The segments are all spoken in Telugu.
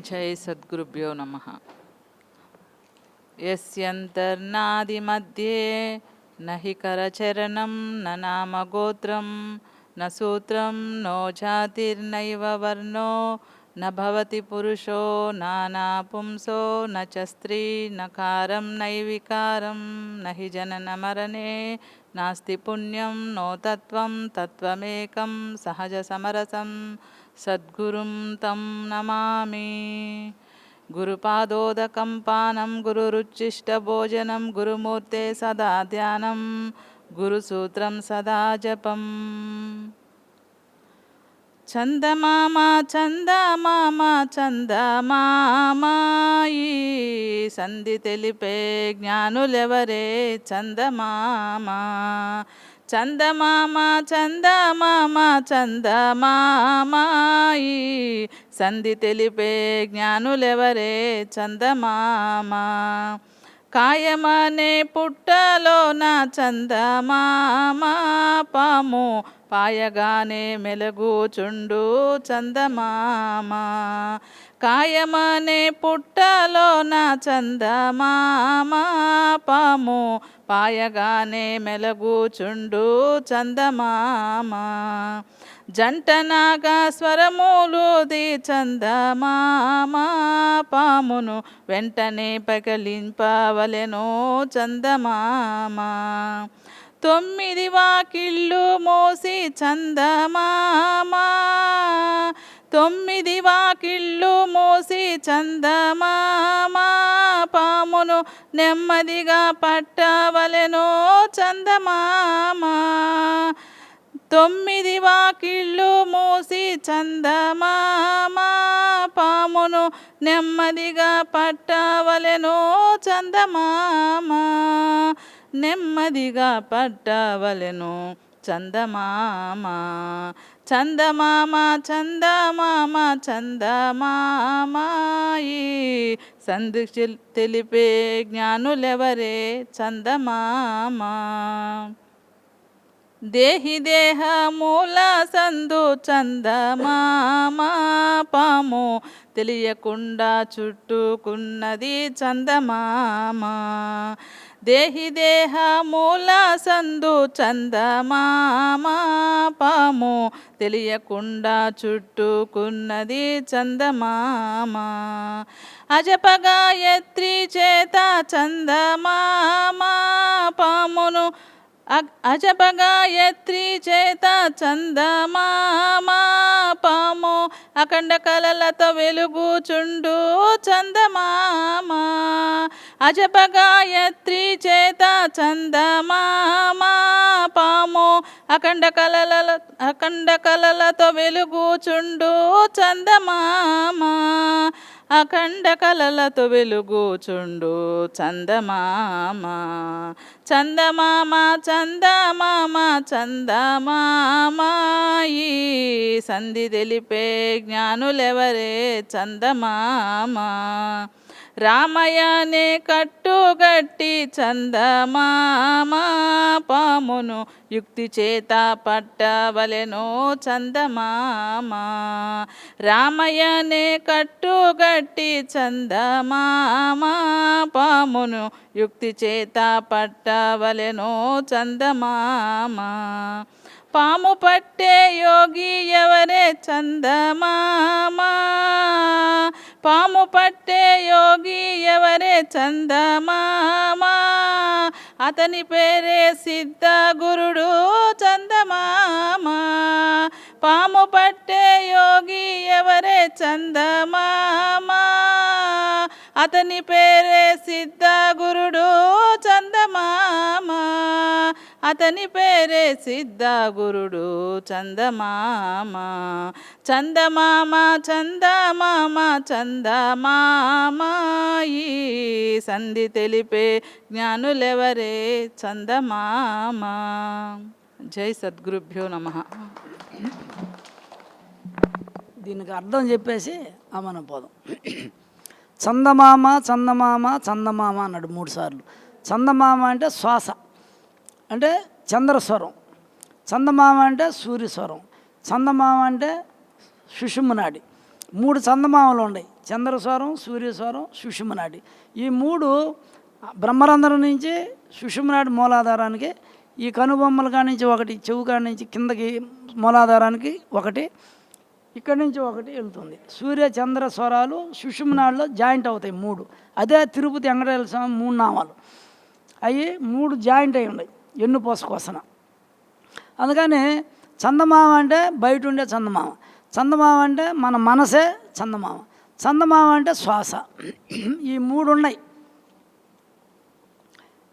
జై సద్గురుభ్యో నమః. యస్యంతర్నాది మధ్యే నహి కరచరణం న నామ గోత్రం న సూత్రం నో జాతిర్నైవ వర్ణో న భవతి పురుషో నానా పుంసో న చ స్త్రీ నకారం నైవికారం నహి జనన మరణే నాస్తి పుణ్యం నో తత్వం తత్వమేకం సహజ సమరసం సద్గురుం తం నమామి. గురుపాదోదకం పానం గురురుచ్చిష్టభోజనం గురుమూర్తే సదా ధ్యానం గురుసూత్రం సదా జపం. చందమామ చందమామ చందమామాయి సంధి తెలిపే జ్ఞానులెవరే చందమామ. చందమామ చందమామ చందమామాయి సంధి తెలిపే జ్ఞానులెవరే చందమామ. కాయమనే పుట్టలోన చందమామ పాము పాయగానే మెలగుచుండు చందమామ. కాయమనే పుట్టలోన చందమామ పాము పాయగానే మెలగుచుండు చందమామ. జంటనాగా స్వరములుది చందమామ పామును వెంటనే పకలింపవలెనో చందమామ. 9 వాకిళ్ళు మోసి చందమామ 9 వాకిళ్ళు మోసి చందమామ పామును నెమ్మదిగా పట్టవలెనో చందమామ. 9 వాకిళ్ళు మూసి చందమామ పామును నెమ్మదిగా పట్టవలెనో చందమామ. నెమ్మదిగా పట్టవలెను చందమామ. చందమామ చందమామ చందమామాయి సంధి తెలిపే జ్ఞానులెవరే చందమామ. దేహి దేహమూల సందు చందమామ పాము తెలియకుండా చుట్టుకున్నది చందమామ. దేహి దేహమూల సందు చందమామ పాము తెలియకుండా చుట్టుకున్నది చందమామ. అజపగాయత్రి చేత చందమామ పామును అజపగాయత్రి చేత చందమామ పాము అఖండ కలలతో వెలుగుచుండు చందమామ. అజపగాయత్రి చేత చందమామ పాము అఖండ కలలతో వెలుగుచుండు చందమామ. అఖండ కలలతో వెలుగుచుండు చందమామ. చందమామ చందమామ చందమామాయి సంధి తెలిపే జ్ఞానులెవరే చందమామ. రామయ్యనే కట్టుగట్టి చందమామ పామును యుక్తి చేత పట్టవలెనో చందమామ. రామయ్యనే కట్టుగట్టి చందమామ పామును యుక్తి చేత పట్టవలెనో చందమామ. పాము పట్టే యోగి ఎవరే చందమామ. పాము పట్టే యోగి ఎవరే చందమామ. అతని పేరే సిద్ధ గురుడు చందమామ. పాము పట్టే యోగి ఎవరే చందమామ. అతని పేరే సిద్ధ గురుడు చందమామ. అతని పేరే సిద్ధ గురుడు చందమామ. చందమామ చందమామ చందమామాయి సంధి తెలిపే జ్ఞానులెవరే చందమామ. జై సద్గురుభ్యో నమః. దీనికి అర్థం చెప్పేసి మనం పోదాం. చందమామ చందమామ చందమామ అన్నాడు 3 సార్లు. చందమామ అంటే శ్వాస, అంటే చంద్రస్వరం. చందమామ అంటే సూర్యస్వరం. చందమామ అంటే సుషుమ్నాడి. 3 చందమామలు ఉన్నాయి, చంద్రస్వరం, సూర్యస్వరం, సుషుమ్నాడి. ఈ 3 బ్రహ్మరంధ్రం నుంచి సుషుమ్నాడి మూలాధారానికి, ఈ కనుబొమ్మల కాడి నుంచి ఒకటి, చెవు కాడి నుంచి కిందకి మూలాధారానికి ఒకటి, ఇక్కడి నుంచి ఒకటి వెళ్తుంది. సూర్య చంద్ర స్వరాలు సుషుమ్నాడిలో జాయింట్ అవుతాయి 3. అదే తిరుపతి వెంకటేశ్వర స్వామి 3 నామాలు, అవి 3 జాయింట్ అయి ఉన్నాయి ఎన్నుపోస కోసన. అందుకని చందమామ అంటే బయట ఉండే చందమామ, చందమామ అంటే మన మనసే చందమామ, చందమామ అంటే శ్వాస. ఈ 3 ఉన్నాయి,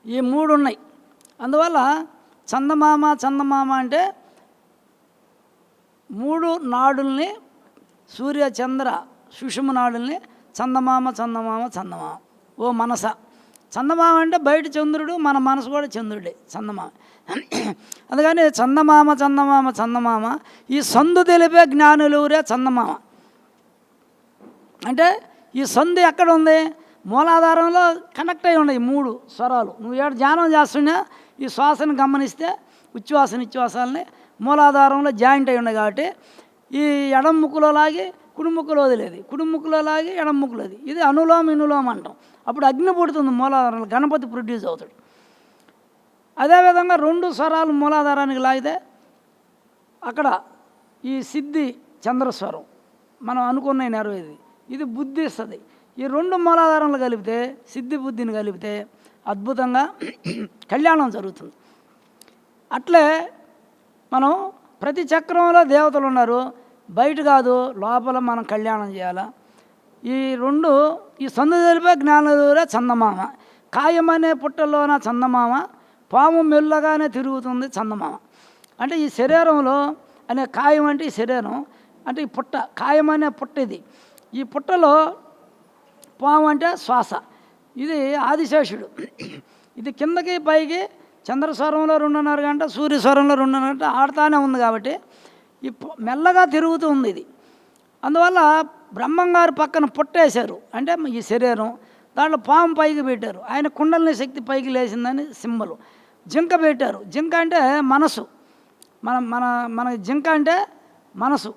ఈ 3 ఉన్నాయి. అందువల్ల చందమామ చందమామ అంటే 3 నాడుల్ని, సూర్య చంద్ర సుషుమ నాడుల్ని చందమామ చందమామ చందమామ. ఓ మనస, చందమామ అంటే బయట చంద్రుడు, మన మనసు కూడా చంద్రుడే చందమామ. అందుకని చందమామ చందమామ చందమామ, ఈ సందు తెలిపే జ్ఞానులూరే చందమామ. అంటే ఈ సందు ఎక్కడ ఉంది? మూలాధారంలో కనెక్ట్ అయి ఉన్నాయి 3 స్వరాలు. నువ్వు ఏడు ధ్యానం చేస్తున్నా ఈ శ్వాసను గమనిస్తే ఉచ్ఛ్వాస నిశ్వాసాలని మూలాధారంలో జాయింట్ అయి ఉన్నాయి. కాబట్టి ఈ ఎడం ముక్కులో లాగి కుడి ముక్కులో వదిలేది, కుడి ముక్కులో లాగి ఎడం ముక్కులోది. ఇది అనులోమ ఇనులోమ అంటాం. అప్పుడు అగ్ని పుడుతుంది మూలాధారంలో, గణపతి ప్రొడ్యూస్ అవుతాడు. అదేవిధంగా 2 స్వరాలు మూలాధారానికి లాగితే అక్కడ ఈ సిద్ధి చంద్రస్వరం మనం అనుకున్న నెరవేది, ఇది బుద్ధి ఇస్తుంది. ఈ 2 మూలాధారాలు కలిపితే, సిద్ధి బుద్ధిని కలిపితే అద్భుతంగా కళ్యాణం జరుగుతుంది. అట్లే మనం ప్రతి చక్రంలో దేవతలు ఉన్నారు, బయట కాదు, లోపల మనం కళ్యాణం చేయాలా. ఈ 2 ఈ సందు తెలిపే జ్ఞానదూరే చందమామ. కాయమనే పుట్టలోన చందమామ, పాము మెల్లగానే తిరుగుతుంది చందమామ. అంటే ఈ శరీరంలో అనే కాయం అంటే ఈ శరీరం, అంటే ఈ పుట్ట, కాయం అనే పుట్ట ఇది. ఈ పుట్టలో పాము అంటే శ్వాస, ఇది ఆదిశేషుడు. ఇది కిందకి పైకి చంద్రస్వరంలో 2.5 గంట, సూర్యస్వరంలో 2.5 గంట ఆడుతూనే ఉంది. కాబట్టి ఈ మెల్లగా తిరుగుతూ ఉంది ఇది. అందువల్ల బ్రహ్మంగారు పక్కన పుట్టేశారు, అంటే ఈ శరీరం, దాంట్లో పాము పైకి పెట్టారు. ఆయన కుండలిని శక్తి పైకి లేచిందని సింబలు. జింక పెట్టారు, జింక అంటే మనసు. మన మన మన జింక అంటే మనసు.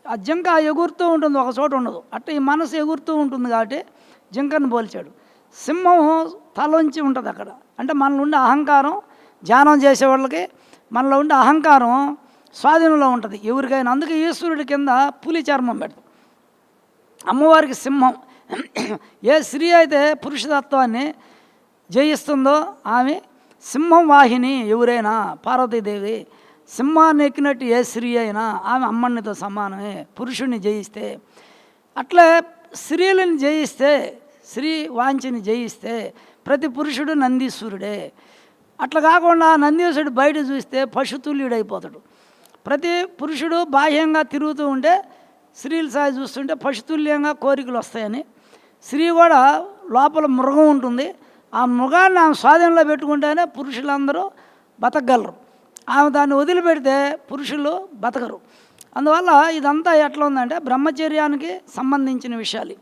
ఆ జింక ఎగురుతూ ఉంటుంది, ఒక చోట ఉండదు. అట్లా ఈ మనసు ఎగురుతూ ఉంటుంది కాబట్టి జింకను పోల్చాడు. సింహం తలంచి ఉంటుంది అక్కడ, అంటే మనలో ఉండే అహంకారం, ధ్యానం చేసేవాళ్ళకి మనలో ఉండే అహంకారం స్వాధీనంలో ఉంటుంది ఎవరికైనా. అందుకే ఈశ్వరుడి కింద పులి చర్మం పెడతాం. అమ్మవారికి సింహం. ఏ స్త్రీ అయితే పురుషతత్వాన్ని జయిస్తుందో ఆమె సింహం వాహిని. ఎవరైనా పార్వతీదేవి సింహాన్ని ఎక్కినట్టు ఏ స్త్రీ అయినా ఆమె అమ్మనితో సమానమే, పురుషుడిని జయిస్తే. అట్లే స్త్రీలను జయిస్తే, స్త్రీ వాంఛని జయిస్తే ప్రతి పురుషుడు నందీశ్వరుడే. అట్లా కాకుండా నందీశ్వరుడు బయట చూస్తే పశుతుల్యుడైపోతాడు. ప్రతి పురుషుడు బాహ్యంగా తిరుగుతూ ఉంటే, స్త్రీల సాయి చూస్తుంటే పశుతుల్యంగా కోరికలు వస్తాయని. స్త్రీ కూడా లోపల మృగం ఉంటుంది, ఆ మృగాన్ని ఆమె స్వాధీనంలో పెట్టుకుంటేనే పురుషులందరూ బతకగలరు. ఆమె దాన్ని వదిలిపెడితే పురుషులు బతకరు. అందువల్ల ఇదంతా ఎట్లా ఉందంటే బ్రహ్మచర్యానికి సంబంధించిన విషయాలు.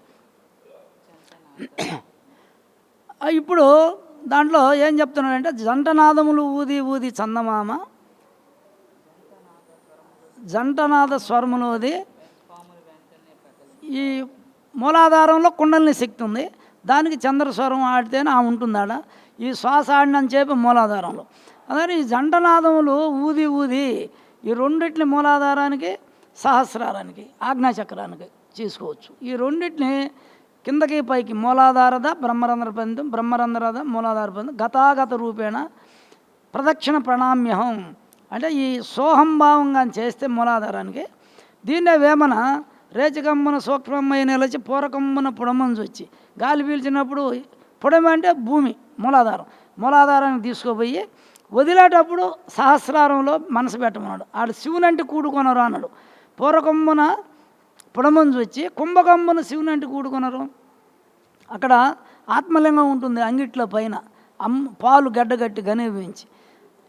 ఇప్పుడు దాంట్లో ఏం చెప్తున్నాడంటే, జంటనాదములు ఊది ఊది చందమామ, జంటనాద స్వరములు ఊది. ఈ మూలాధారంలో కుండలిని శక్తి ఉంది, దానికి చంద్రస్వరం ఆడితేనే ఆ ఉంటుందాడ. ఈ శ్వాస ఆడినని చెప్పి మూలాధారంలో. అలాగే ఈ జంటనాదములు ఊది ఊది ఈ రెండిట్ని మూలాధారానికి, సహస్రారానికి, ఆజ్ఞాచక్రానికి చేసుకోవచ్చు. ఈ రెండింటిని కిందకి పైకి మూలాధాರದ బ్రహ్మరంధ్ర బంధం, బ్రహ్మరంధ్ರದ మూలాధార బంధం గతాగత రూపేణ ప్రదక్షిణ ప్రణామ్యహం. అంటే ఈ సోహంభావంగా చేస్తే మూలాధారానికి, దీన్నే వేమన రేచకమ్మున సూక్ష్మమై నిలచి పూరకమ్మున పుడమంజు వచ్చి, గాలి పీల్చినప్పుడు పుడమ అంటే భూమి, మూలాధారం, మూలాధారానికి తీసుకుపోయి వదిలేటప్పుడు సహస్రారంలో మనసు పెట్టమన్నాడు. ఆడు శివునంటి కూడుకొనరు అన్నాడు. పూరకమ్మున పుడమంజు వచ్చి కుంభకమ్మున శివునంటి కూడుకొనరు. అక్కడ ఆత్మలింగం ఉంటుంది అంగిట్లో పైన, పాలు గడ్డగట్టి గనిపించి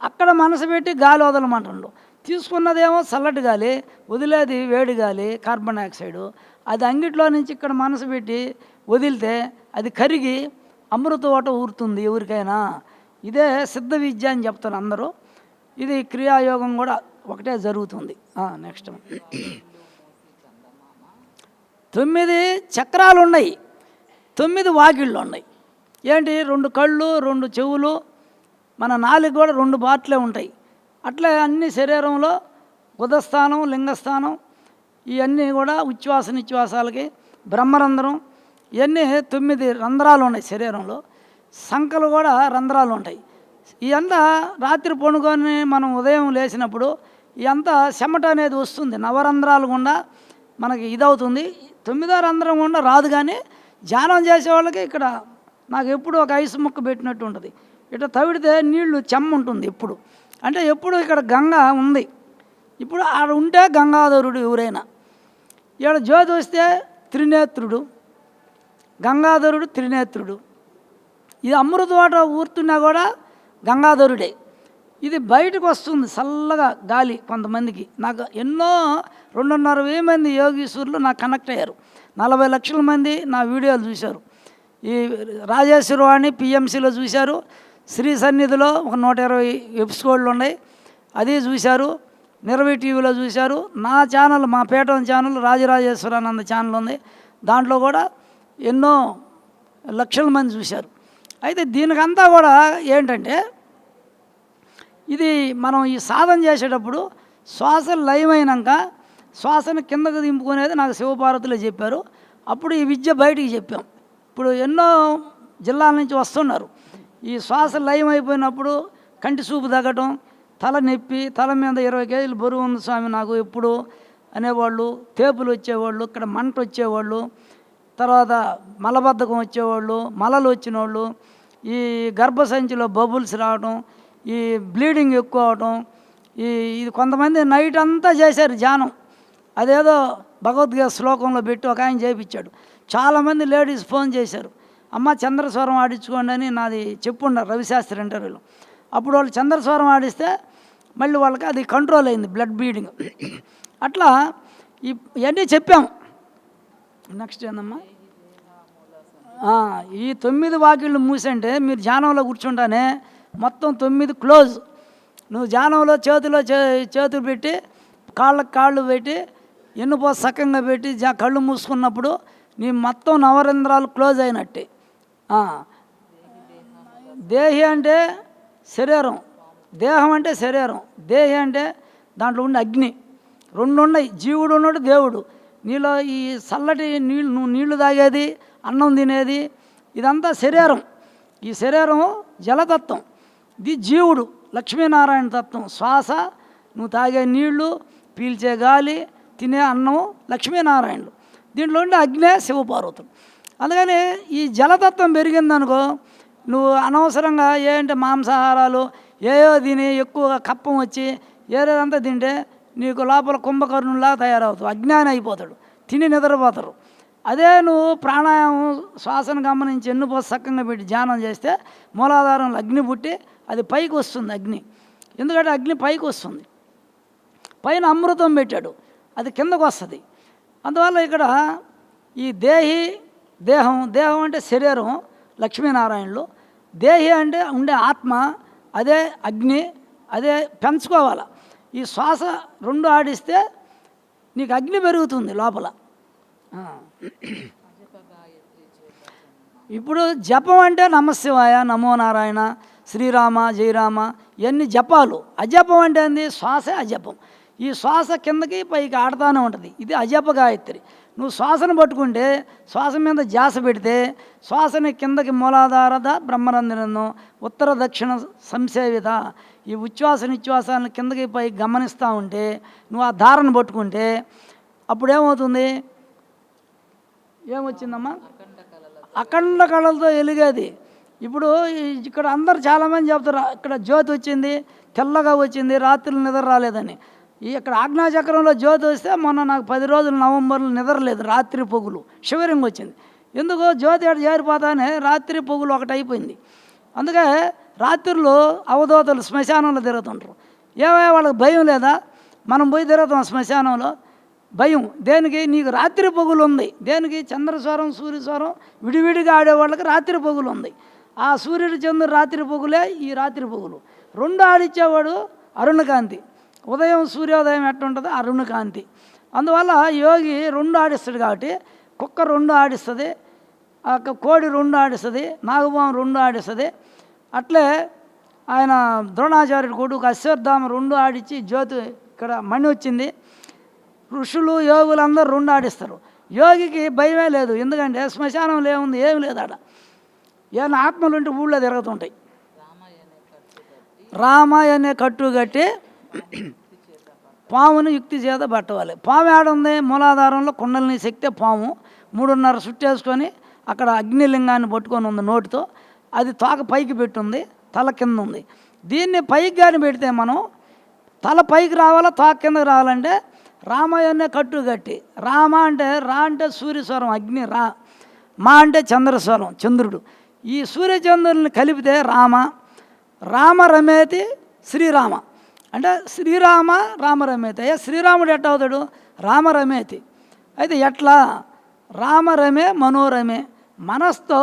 అక్కడ మనసు పెట్టి గాలి వదలమంటుండు. తీసుకున్నదేమో చల్లటి గాలి, వదిలేది వేడి గాలి, కార్బన్ డైఆక్సైడు. అది అంగిట్లో నుంచి ఇక్కడ మనసు పెట్టి వదిలితే అది కరిగి అమృత ఓట ఊరుతుంది ఎవరికైనా. ఇదే సిద్ధ విద్య అని చెప్తారు అందరూ. ఇది క్రియాయోగం కూడా ఒకటే జరుగుతుంది. నెక్స్ట్ 9 చక్రాలు ఉన్నాయి, 9 వాకిళ్ళు ఉన్నాయి. ఏంటి 2 కళ్ళు, 2 చెవులు, మన నాలుగు కూడా 2 బాట్లే ఉంటాయి. అట్లే అన్ని శరీరంలో ఉదస్థానం, లింగస్థానం ఇవన్నీ కూడా ఉచ్ఛ్వాస నిశ్వాసాలకి బ్రహ్మరంధ్రం ఇవన్నీ 9 రంధ్రాలు ఉన్నాయి శరీరంలో. సంకలు కూడా రంధ్రాలు ఉంటాయి. ఇదంతా రాత్రి పడుకొని మనం ఉదయం లేచినప్పుడు ఇదంతా చెమట అనేది వస్తుంది, నవరంధ్రాలు గుండా మనకి ఇదవుతుంది. 9వ రంధ్రం గుండా రాదు. కానీ ధ్యానం చేసేవాళ్ళకి ఇక్కడ నాకు ఎప్పుడు ఒక ఐసు ముక్క పెట్టినట్టు ఉంటుంది. ఇట్లా తవిడితే నీళ్లు చెమ్మ ఉంటుంది ఎప్పుడు. అంటే ఎప్పుడు ఇక్కడ గంగ ఉంది. ఇప్పుడు ఆడ ఉంటే గంగాధరుడు ఎవరైనా, ఇక్కడ జ్యోతి వస్తే త్రినేత్రుడు, గంగాధరుడు త్రినేత్రుడు. ఇది అమృత వాట ఊరుతున్నా కూడా గంగాధరుడే. ఇది బయటకు వస్తుంది చల్లగా గాలి. కొంతమందికి నాకు ఎన్నో 2,500,000 మంది యోగీశ్వరులు నాకు కనెక్ట్ అయ్యారు. 40 లక్షల మంది నా వీడియోలు చూశారు. ఈ రాజేశ్వరవాణి పిఎంసిలో చూశారు. శ్రీ సన్నిధిలో ఒక 120 ఎపిసోడ్లు ఉన్నాయి, అది చూశారు. నిర్వై టీవీలో చూశారు. నా ఛానల్, మా పేటం ఛానల్ రాజరాజేశ్వరానంద ఛానల్ ఉంది, దాంట్లో కూడా ఎన్నో లక్షల మంది చూశారు. అయితే దీనికంతా కూడా ఏంటంటే, ఇది మనం ఈ సాధన చేసేటప్పుడు శ్వాస లయమైనాక శ్వాసను కిందకు దింపుకునేది నాకు శివపార్వతులే చెప్పారు. అప్పుడు ఈ విద్య బయటికి చెప్పాం. ఇప్పుడు ఎన్నో జిల్లాల నుంచి వస్తున్నారు. ఈ శ్వాస లయం అయిపోయినప్పుడు కంటి చూపు తగ్గటం, తల నొప్పి, తల మీద 20 కేజీలు బరువు ఉంది స్వామి నాకు ఎప్పుడు అనేవాళ్ళు, తేపులు వచ్చేవాళ్ళు, ఇక్కడ మంట వచ్చేవాళ్ళు, తర్వాత మలబద్ధకం వచ్చేవాళ్ళు, మలలు వచ్చిన వాళ్ళు, ఈ గర్భసంచిలో బబుల్స్ రావటం, ఈ బ్లీడింగ్ ఎక్కువ అవటం, ఇది కొంతమంది నైట్ అంతా చేశారు ధ్యానం. అదేదో భగవద్గీత శ్లోకంలో పెట్టి ఒక ఆయన చేయించాడు. చాలామంది లేడీస్ ఫోన్ చేశారు, అమ్మ చంద్రస్వరం ఆడించుకోండి అని నాది చెప్పున్నారు రవిశాస్త్రి ఇంటర్వ్యూలో. అప్పుడు వాళ్ళు చంద్రస్వరం ఆడిస్తే మళ్ళీ వాళ్ళకి అది కంట్రోల్ అయింది, బ్లడ్ బ్లీడింగ్. అట్లా ఇవన్నీ చెప్పాము. నెక్స్ట్ ఏందమ్మా, ఈ 9 వాకిళ్ళు మూసంటే మీరు ధ్యానంలో కూర్చుంటానే మొత్తం 9 క్లోజ్. నువ్వు ధ్యానంలో చేతులు పెట్టి కాళ్ళకు కాళ్ళు పెట్టి ఎన్నుపో సకంగా పెట్టి కళ్ళు మూసుకున్నప్పుడు నీ మొత్తం నవరంధ్రాలు క్లోజ్ అయినట్టే. దేహి అంటే శరీరం, దేహం అంటే శరీరం, దేహి అంటే దాంట్లో ఉండే అగ్ని. 2 ఉన్నాయి, జీవుడు ఉన్నాడు, దేవుడు. నీలో ఈ చల్లటి నీళ్ళు, నువ్వు నీళ్లు తాగేది, అన్నం తినేది, ఇదంతా శరీరం. ఈ శరీరం జలతత్వం, ఇది జీవుడు లక్ష్మీనారాయణ తత్వం. శ్వాస, నువ్వు తాగే నీళ్లు, పీల్చే గాలి, తినే అన్నం లక్ష్మీనారాయణులు. దీంట్లో ఉండే అగ్నే శివపార్వతులు. అందుకని ఈ జలతత్వం పెరిగిందనుకో, నువ్వు అనవసరంగా ఏంటంటే మాంసాహారాలు ఏయో తిని ఎక్కువగా కప్పం వచ్చి ఏదేదంతా తింటే నీకు లోపల కుంభకర్ణులా తయారవుతావు, అజ్ఞాని అయిపోతాడు, తిని నిద్రపోతారు. అదే నువ్వు ప్రాణాయామం శ్వాసను గమనించి ఎన్నుపో సక్కంగా పెట్టి ధ్యానం చేస్తే మూలాధారంలో అగ్ని పుట్టి అది పైకి వస్తుంది. అగ్ని ఎందుకంటే అగ్ని పైకి వస్తుంది, పైన అమృతం పెట్టాడు, అది కిందకు వస్తుంది. అందువల్ల ఇక్కడ ఈ దేహం అంటే శరీరం లక్ష్మీనారాయణులు, దేహి అంటే ఉండే ఆత్మ, అదే అగ్ని, అదే పెంచుకోవాలి. ఈ శ్వాస 2 ఆడిస్తే నీకు అగ్ని పెరుగుతుంది లోపల. ఇప్పుడు జపం అంటే నమశివాయ, నమో నారాయణ, శ్రీరామ, జయరామ, ఇవన్నీ జపాలు. అజపం అంటే ఏంది? శ్వాసే అజపం. ఈ శ్వాస కిందకి పైకి ఆడుతూనే ఉంటుంది, ఇది అజప గాయత్రి. నువ్వు శ్వాసను పట్టుకుంటే, శ్వాస మీద ధ్యాస పెడితే శ్వాసని కిందకి మూలాధారద బ్రహ్మరంధ్రం, ఉత్తర దక్షిణ సంసేవిత, ఈ ఉచ్ఛ్వాస నిశ్వాసాలను కిందకి పైకి గమనిస్తూ ఉంటే, నువ్వు ఆ ధారను పట్టుకుంటే అప్పుడేమవుతుంది? ఏమొచ్చిందమ్మా? అఖండ కళలతో వెలిగేది. ఇప్పుడు ఇక్కడ అందరు చాలామంది చెప్తారు, ఇక్కడ జ్యోతి వచ్చింది, తెల్లగా వచ్చింది, రాత్రులు నిద్ర రాలేదని. ఇక్కడ ఆజ్ఞాచక్రంలో జ్యోతి వస్తే మొన్న నాకు 10 రోజులు నవంబర్లో నిద్రలేదు, రాత్రి పొగులు షివరింగ్ వచ్చింది. ఎందుకు? జ్యోతి అక్కడ చేరిపోతానే రాత్రి పొగులు ఒకటి అయిపోయింది. అందుకే రాత్రులు అవధూతలు శ్మశానంలో తిరుగుతుంటారు. ఏమయ్యా వాళ్ళకి భయం లేదా? మనం పోయి తిరుగుతాం శ్మశానంలో, భయం దేనికి? నీకు రాత్రి పొగులు ఉంది. దేనికి? చంద్రస్వరం సూర్యస్వరం విడివిడిగా ఆడేవాళ్ళకి రాత్రి పొగులు ఉంది. ఆ సూర్యుడు చంద్రుడు రాత్రి పొగులే ఈ రాత్రి పొగులు. 2 ఆడిచ్చేవాడు అరుణకాంతి. ఉదయం సూర్యోదయం ఎట్టుంటుందో అరుణకాంతి. అందువల్ల యోగి 2 ఆడిస్తాడు కాబట్టి కుక్క 2 ఆడిస్తుంది, కోడి 2 ఆడిస్తుంది, నాగపాము 2 ఆడిస్తుంది. అట్లే ఆయన ద్రోణాచార్యుడు కొడుకు అశ్వత్థామ 2 ఆడిచ్చి జ్యోతి ఇక్కడ మణి వచ్చింది. ఋషులు యోగులందరూ 2 ఆడిస్తారు. యోగికి భయమే లేదు, ఎందుకంటే శ్మశానంలో ఏముంది, ఏమి లేదు ఆడ. ఏమైనా ఆత్మలు ఉంటే ఊళ్ళో తిరుగుతుంటాయి. రామాయణే కట్టు కట్టి పామును యుక్తి చేత పట్టవాలి. పాము ఏడుంది, మూలాధారంలో కుండలిని శక్తి పాము 3.5 చుట్టేసుకొని అక్కడ అగ్నిలింగాన్ని పట్టుకొని ఉంది నోటితో. అది తోక పైకి పెట్టుంది, తల కింద ఉంది. దీన్ని పైకి కానీ పెడితే మనం తల పైకి రావాలా, తోక కిందకి రావాలంటే రామాయణే కట్టు కట్టి. రామ అంటే రా అంటే సూర్యస్వరం అగ్ని, రా. మా అంటే చంద్రస్వరం చంద్రుడు. ఈ సూర్యచంద్రుల్ని కలిపితే రామ. రామ రమేతి శ్రీరామ అంటే శ్రీరామ రామ రమేతి. అయ్యా శ్రీరాముడు ఎట్లా అవుతాడు, రామ రమేతి. అయితే ఎట్లా, రామ రమే మనోరమే. మనస్తో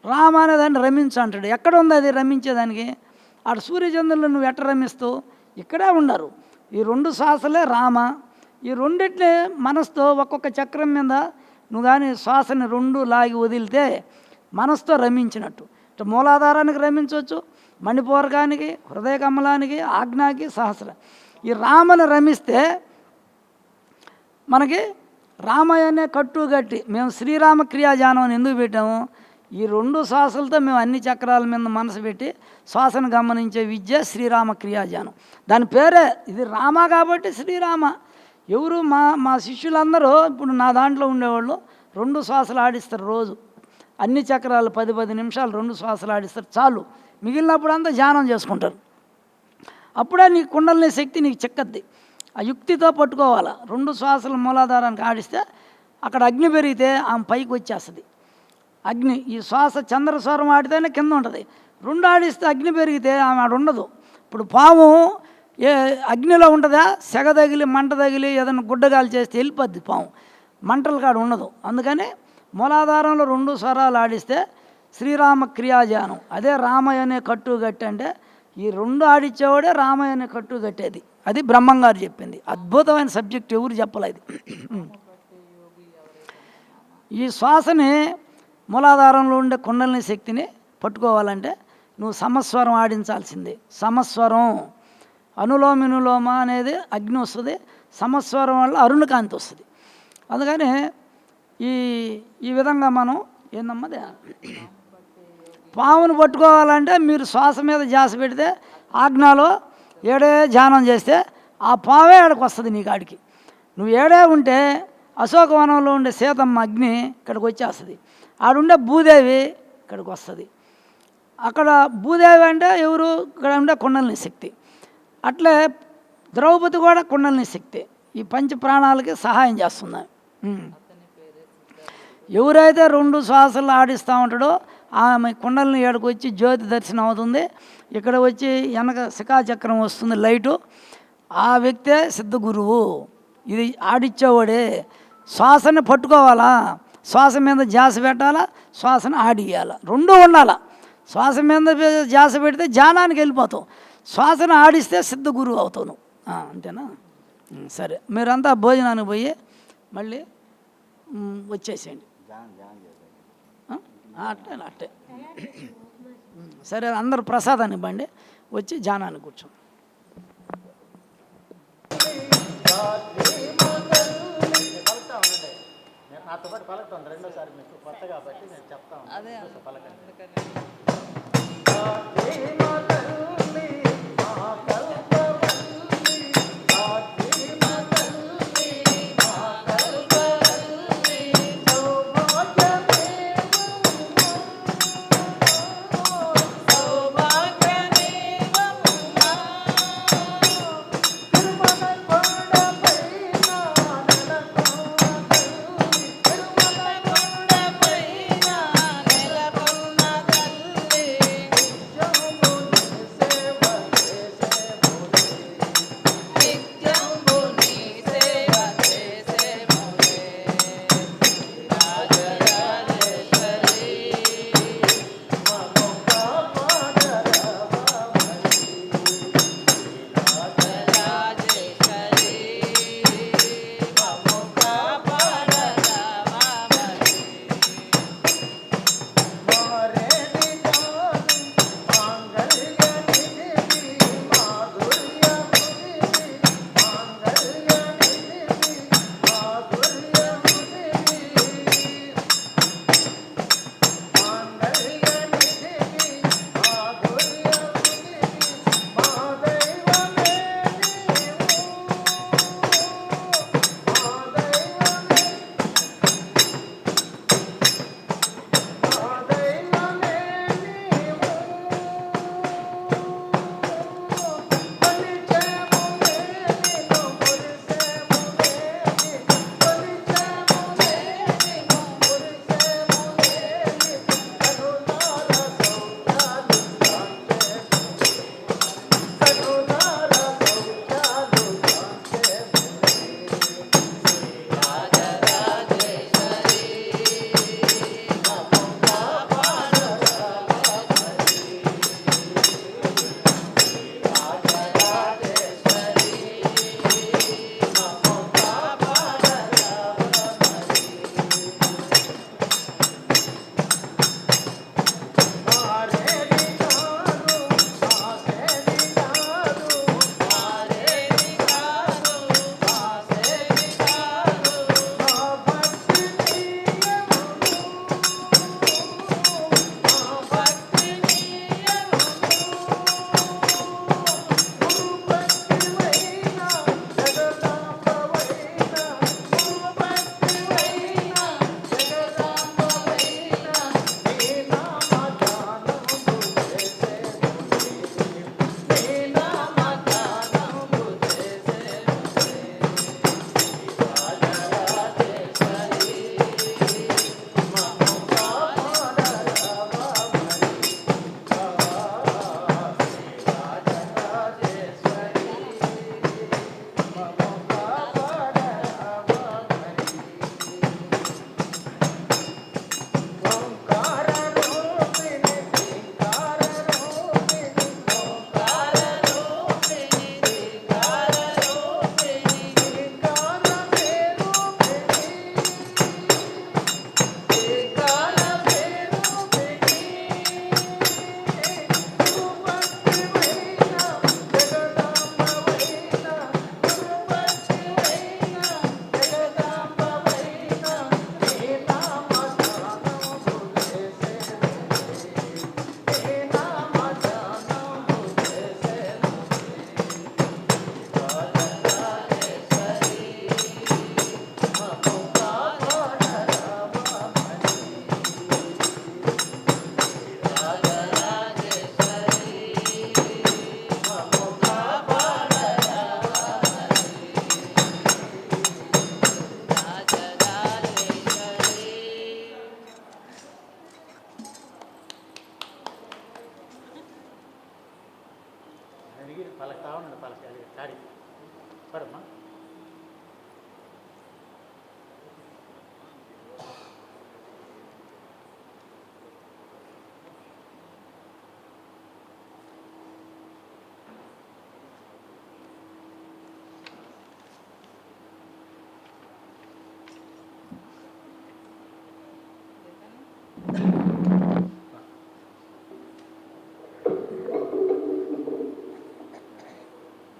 రామ అనేదాన్ని రమించు అంటాడు. ఎక్కడ ఉంది అది రమించేదానికి? ఆడ సూర్యచంద్రులు నువ్వు ఎట్ట రమిస్తూ ఇక్కడే ఉండరు. ఈ 2 శ్వాసలే రామ. ఈ రెండిట్లే మనసుతో ఒక్కొక్క చక్రం మీద నువ్వు కానీ శ్వాసని 2 లాగి వదిలితే మనసుతో రమించినట్టు. ఇటు మూలాధారానికి రమించవచ్చు, మణిపూరకానికి, హృదయ కమలానికి, ఆజ్ఞాకి, సహస్ర. ఈ రామని రమిస్తే మనకి రామాయణే కట్టు కట్టి. మేము శ్రీరామ క్రియాజానం అని ఎందుకు పెట్టాము, ఈ 2 శ్వాసలతో మేము అన్ని చక్రాల మీద మనసు పెట్టి శ్వాసను గమనించే విద్య శ్రీరామ క్రియాజానం. దాని పేరే ఇది రామ కాబట్టి శ్రీరామ. ఎవరు మా శిష్యులందరూ ఇప్పుడు నా దాంట్లో ఉండేవాళ్ళు 2 శ్వాసలు ఆడిస్తారు రోజు. అన్ని చక్రాలు 10 నిమిషాలు 2 శ్వాసలు ఆడిస్తారు చాలు. మిగిలినప్పుడు అంతా ధ్యానం చేసుకుంటారు. అప్పుడే నీ కుండలిని శక్తి నీకు చిక్కద్ది. ఆ యుక్తితో పట్టుకోవాలా. 2 శ్వాసలు మూలాధారానికి ఆడిస్తే అక్కడ అగ్ని పెరిగితే ఆమె పైకి వచ్చేస్తుంది. అగ్ని ఈ శ్వాస చంద్రస్వరం ఆడితేనే కింద ఉంటుంది. 2 ఆడిస్తే అగ్ని పెరిగితే ఆమె ఆడ ఉండదు. ఇప్పుడు పాము అగ్నిలో ఉంటుందా, సెగ తగిలి మంట తగిలి ఏదైనా గుడ్డగాలు చేస్తే వెళ్ళిపోద్ది పాము, మంటలు కాడ ఉండదు. అందుకని మూలాధారంలో 2 స్వరాలు ఆడిస్తే శ్రీరామ క్రియాజానం. అదే రామాయణే కట్టు గట్టి అంటే ఈ 2 ఆడిచ్చేవాడే రామాయణే కట్టు కట్టేది. అది బ్రహ్మంగారు చెప్పింది. అద్భుతమైన సబ్జెక్ట్, ఎవరు చెప్పలేదు. ఈ శ్వాసని మూలాధారంలో ఉండే కుండలిని శక్తిని పట్టుకోవాలంటే నువ్వు సమస్వరం ఆడించాల్సిందే. సమస్వరం అనులోమినులోమ అనేది అగ్ని వస్తుంది, సమస్వరం వల్ల అరుణకాంతి వస్తుంది. అందుకని ఈ విధంగా మనం ఏందమ్మది పామును పట్టుకోవాలంటే మీరు శ్వాస మీద ధ్యాస పెడితే ఆజ్ఞలో ఏడే ధ్యానం చేస్తే ఆ పావే ఆడికి వస్తుంది నీ కాడికి. నువ్వు ఏడే ఉంటే అశోకవనంలో ఉండే సీతమ్మ అగ్ని ఇక్కడికి వచ్చేస్తుంది. ఆడుండే భూదేవి ఇక్కడికి వస్తుంది. అక్కడ భూదేవి అంటే ఎవరు, ఇక్కడ ఉండే కుండలిని శక్తి. అట్లే ద్రౌపది కూడా కుండలిని శక్తి. ఈ 5 ప్రాణాలకి సహాయం చేస్తుంది. ఎవరైతే 2 శ్వాసలు ఆడిస్తూ ఉంటాడో ఆమె కుండలిని ఏడకు వచ్చి జ్యోతి దర్శనం అవుతుంది. ఇక్కడ వచ్చి వెనక శిఖాచక్రం వస్తుంది లైటు. ఆ వ్యక్తే సిద్ధ గురువు. ఇది ఆడిచ్చేవాడే. శ్వాసని పట్టుకోవాలా, శ్వాస మీద ధ్యాస పెట్టాలా, శ్వాసను ఆడియాల, 2 ఉండాలా. శ్వాస మీద ధ్యాస పెడితే ధ్యానానికి వెళ్ళిపోతావు, శ్వాసను ఆడిస్తే సిద్ధ గురువు అవుతావు. అంతేనా? సరే, మీరంతా భోజనానికి పోయి మళ్ళీ వచ్చేసేయండి. అట్టే సరే, అందరూ ప్రసాదాన్ని ఇవ్వండి, వచ్చి ధ్యానానికి కూర్చోండి. నాతో పాటు పలకండి, రెండోసారి మీకు కొత్త కాబట్టి నేను చెప్తాను. అదే పలకండి.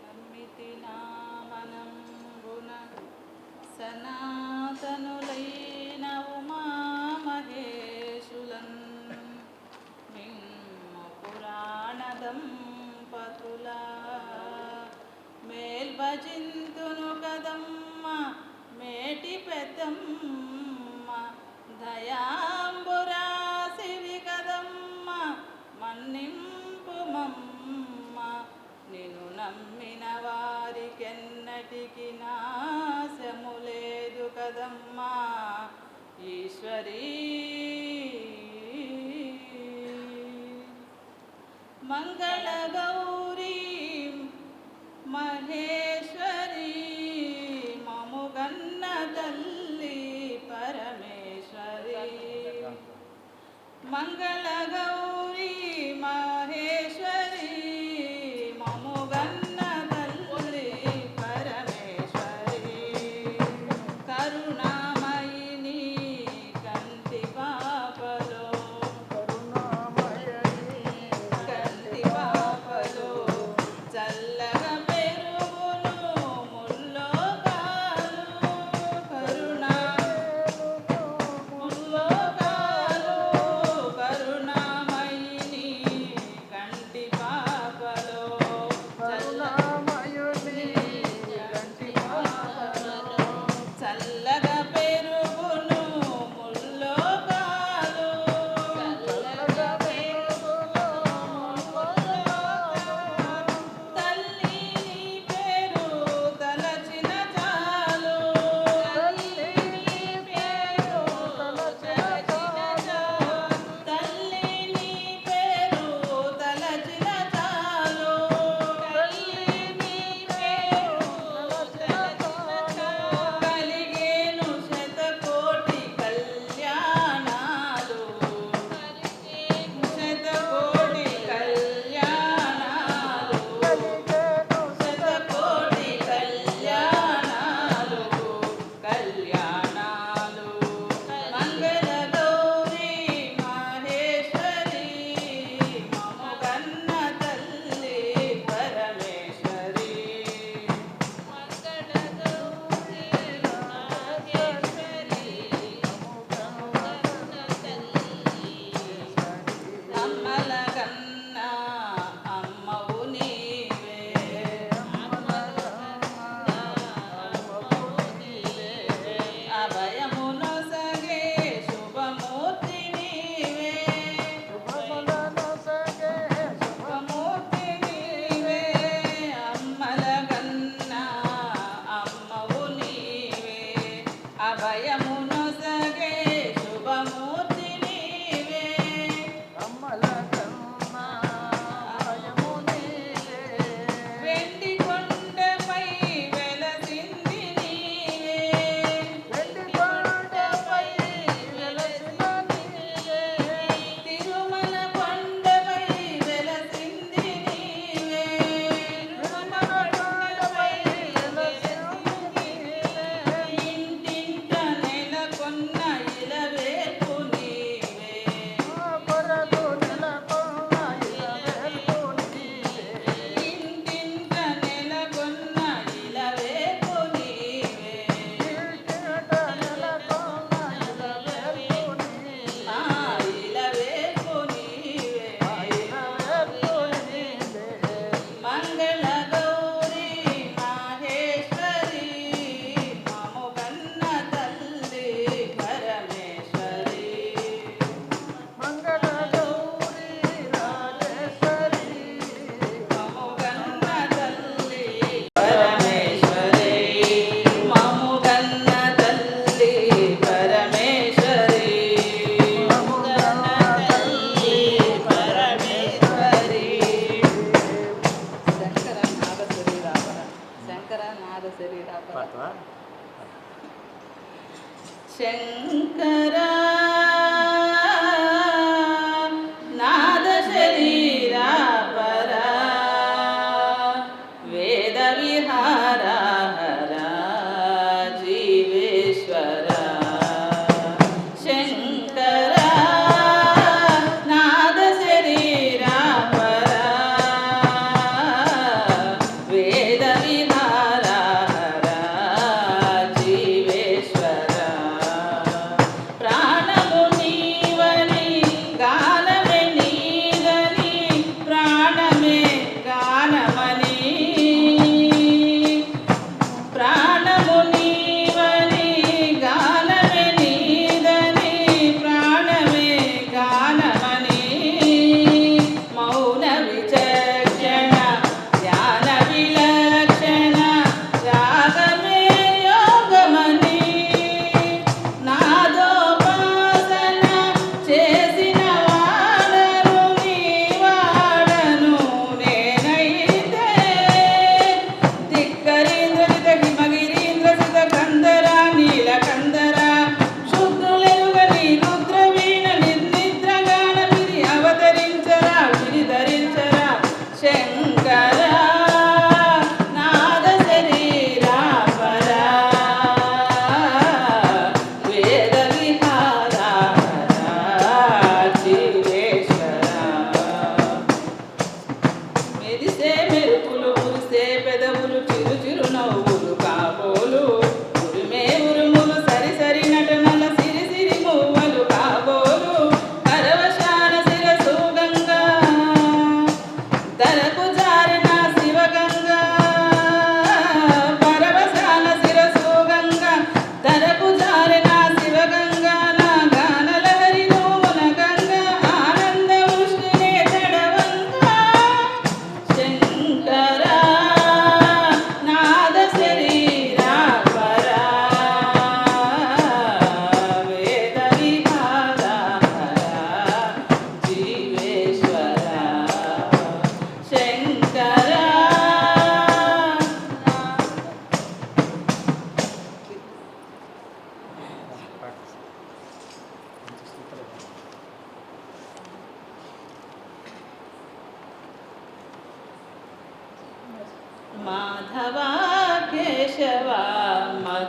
నమ్మితి నామనంబున సనాతనులైన ఉమామహేశులన్ మిమ్ము పురాణ దంపతుల మేల్భజింతును కదమ్మ మేటి పెద్దమ్మ దయాంబురాసివి కదమ్మ మన్నింపు మమ్మ నిన్ను నమ్మిన వారికెన్నటికి నాశము లేదు కదమ్మా ఈశ్వరీ. మంగళ గౌరీ మహేశ్వరీ మముగన్న తల్లి పరమేశ్వరీ. మంగళ గౌరీ మహేశ్వరీ మముగన్న తల్లి పరమేశ్వరీ. కరుణామయిని కంటి పాపలో కంటి పాపలో చల్లగా పెరుగును ముల్లోకాలు. ముల్లోకాలు కరుణామయిని కంటి పాపలో చల్లగా పెరుగును ముల్లోకాలు. తల్లి నీ పేరు తలచిన చాలు. తల్లి నీ పేరు తలచిన చాలు. తల్లి నీ పేరు తలచిన చాలు. తల్లి నీ పేరు తలచిన చాలు. కలిగేను శతకోటి కళ్యాణాలు. శతకోటి కళ్యాణాలు. శతకోటి కళ్యాణాలు. కళ్యాణాలు. మంగళ గౌరీ మహేశ్వరీ మముగన్న తల్లి పరమేశ్వరీ. మంగళ గౌరీ మహేశ్వరీ మముగన్న తల్లి. అమ్మల కన్న అమ్మవు నీవే. అభయమునొసగే శుభమూర్తి నీవే. శుభమూర్తి నీవే. అమ్మల కన్న అమ్మవు నీవే. అభయమునొసగే శుభమూర్తి నీవే. వెండి కొండపై వెలసింది నీవే. కొండపై వెలసింది నీవే. తిరుమల కొండపై వెలసింది నీవే. తిరుమల కొండపై వెలసింది నీవే. ఇంటింట నెలకొన్న ఇలవేల్పు నీవే. ఇంటింట నెలకొన్న ఇలవేల్పు నీవే. ఆ ఇలవేల్పు నీవే. మంగళ గౌరీ మహేశ్వరీ మముగన్న తల్లి పరమేశ్వరీ. మముగన్న తల్లి పరమేశ్వరీ. మముగన్న తల్లి పరమేశ్వరీ. మముగన్న తల్లి పరమేశ్వరీ. శంకర నాద శరీరాపర. శంకర నాద శరీరాపర. శంకర నాద శరీరాపర వేద విహార హర జీవేశ్వర. శంకర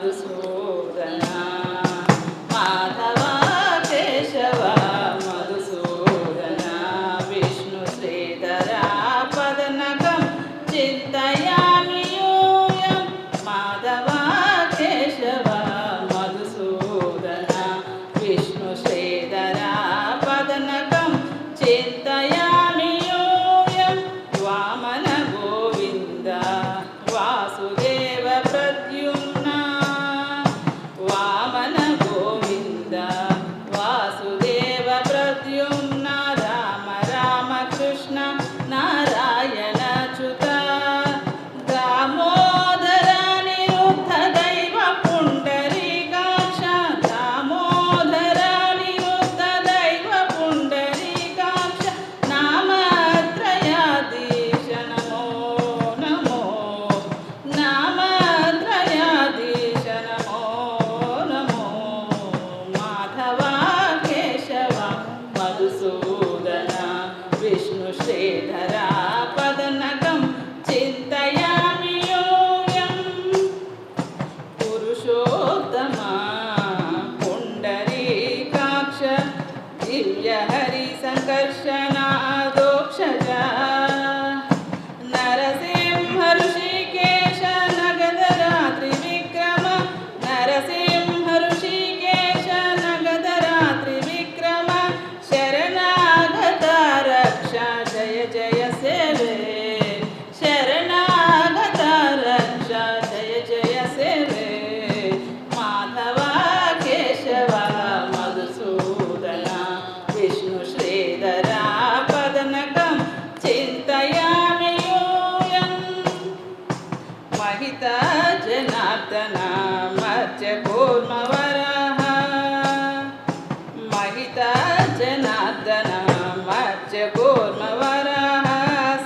మధుసూదన మాధవ కేశవ మధుసూదన విష్ణు శ్రీధర పదనకం చింతయామి యూయం మాధవ కేశవ మధుసూదన విష్ణు శ్రీధర పదనకం చింతయామి యూయం వామన గోవింద వాసుదేవ ప్రద్యుమ్న వామన గోవింద వాసుదేవ ప్రద్యుమ్న రామ రామ కృష్ణ నారాయణ చ్యుత దామోదర నిరుద్ధ దైవ పుండరీకాక్ష దామోదర నిరుద్ధ దైవ పుండరీకాక్ష నామత్రయాధీశ నమో నమో నామత్రయాధీశ నమో నమో మాధవ కేశవ మధుసూదన విష్ణు శ్రీధర పదనకం చింతయామి యూయం పురుషోత్తమ పుండరీకాక్ష దివ్య హరి సంకర్షణాదోక్షజ నరసింహ ఋషికేశ నగధరా త్రివిక్రమ నరసింహ ఋషికేశ నగధరా త్రివిక్రమ శరణాగత రక్ష జయ జయ సేవే శరణాగత రక్ష జయ జయ సేవే మాధవ కేశవ మధుసూదన విష్ణు శ్రీధర పదనకం చింతయామి యూయం महिता जनार्दन मर्त्य कूर्मवरः महिता जनार्दन मर्त्य कूर्मवरः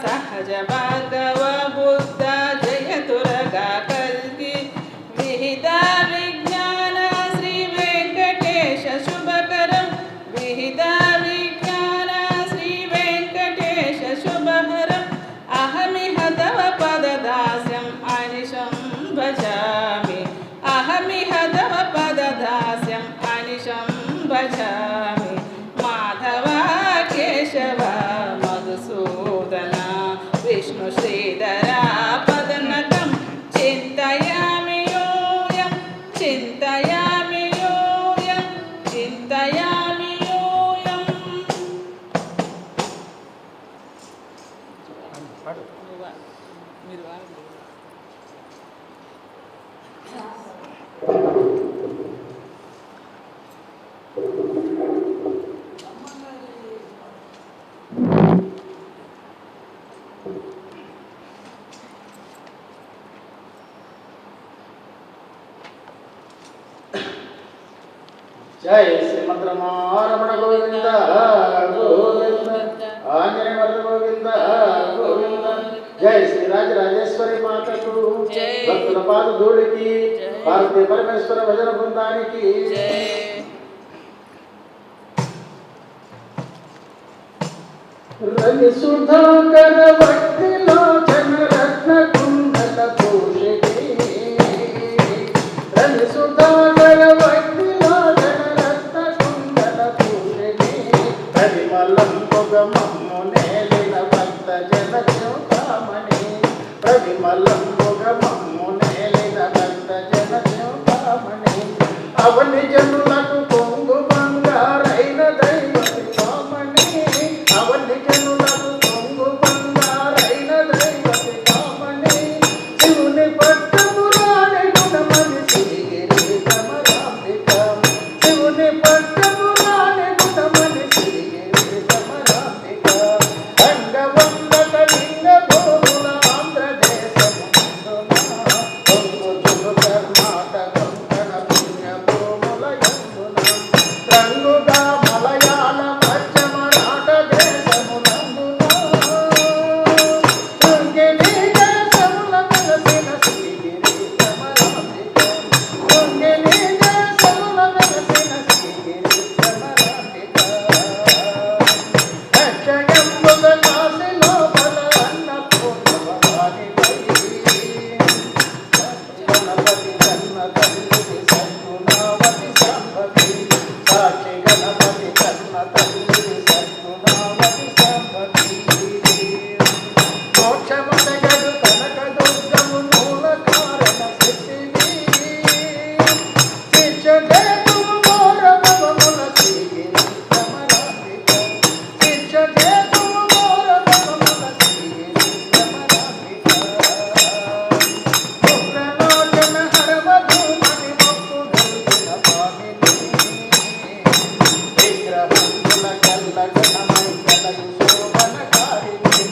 सहज भार्गव बुद्ध जयतुरगा कल्कि विहिता विज्ञान श्री वेंकटेश शुभकरं विहिता विज्ञान श्री वेंकटेश शुभहरम् अहमिह तव पददास्यम् अनिशं भजामि अहमिह तव पददास्यम् अनिशं भजामि माधव केशव मधुसूदन विष्णु श्रीधर पदनकं चिन्तयामि यूयं चिन्तयामि यूयं चिन्तयामि यूयं మీరు వాడండి. జై శ్రీమంత్రమారమణ గోవింద గోవింద ఆంజనేయ వరద గోవింద గోవింద జై శ్రీ రాజరాజేశ్వరి మాతకు జై. భక్తుల పాద ధూళికి భారతీయ పరమేశ్వర భజన బృందానికి జై రవి సుధాకర వక్తిలో జనరత్న కుండల భూషిణి రవి సుధాకర వక్తిలో జనరత్న కుండల భూషిణి పరిమళం పొగమమ్ము నేలిన భక్త జన జ్యోతామణి పరిమళం పొగమమ్ము నేలిన భక్త జన జ్యోతామణి అవని జనులకు పొంగు బంగారైన దైవతి కామణి అవని జనులకు పొంగు బంగారైన దైవతి కామణి శివుని పట్టము రాణి గుణమని శ్రీగిరి సమరాంబిక శివుని పట్టము రాణి గుణమని శ్రీగిరి సమరాంబిక అంగవందక లింగ భూముల ఆంధ్రదేశము పొంగు తల్లిది సద్గుణావతి సంపతి సాక్షి గణపతి కన్న తల్లిది సద్గుణావతి సంపతి మోక్షమదగడు కనక దుర్గము మూల కారణ శక్తివి శిక్షేతుము మోరమముల శ్రీగిరి భ్రమరాంబిక శిక్షేతుము మోరమముల శ్రీగిరి భ్రమరాంబిక ఉగ్రలోచన హరమధూమని మొక్కు గల్గిన పామిని విగ్రహముల కల్ల గణమై కలయు శోభనకారిణి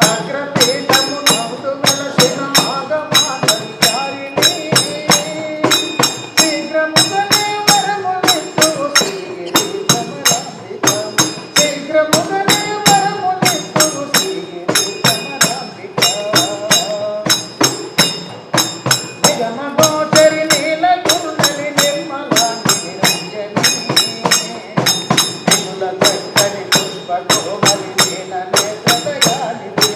అగ్రపీఠము నవ్వుతు వెలసిన ఆగమాధవికారిణి శీఘ్రముగనే వరములిత్తువు శ్రీగిరి భ్రమరాంబిక శీఘ్రముగనే వరములిత్తువు శ్రీగిరి భ్రమరాంబిక నిగమగోచరి నీలకుండలి నిర్మలాంగి నిరంజని నిముల చక్కని పుష్పగోమలి నీల నేత్రదయానిధి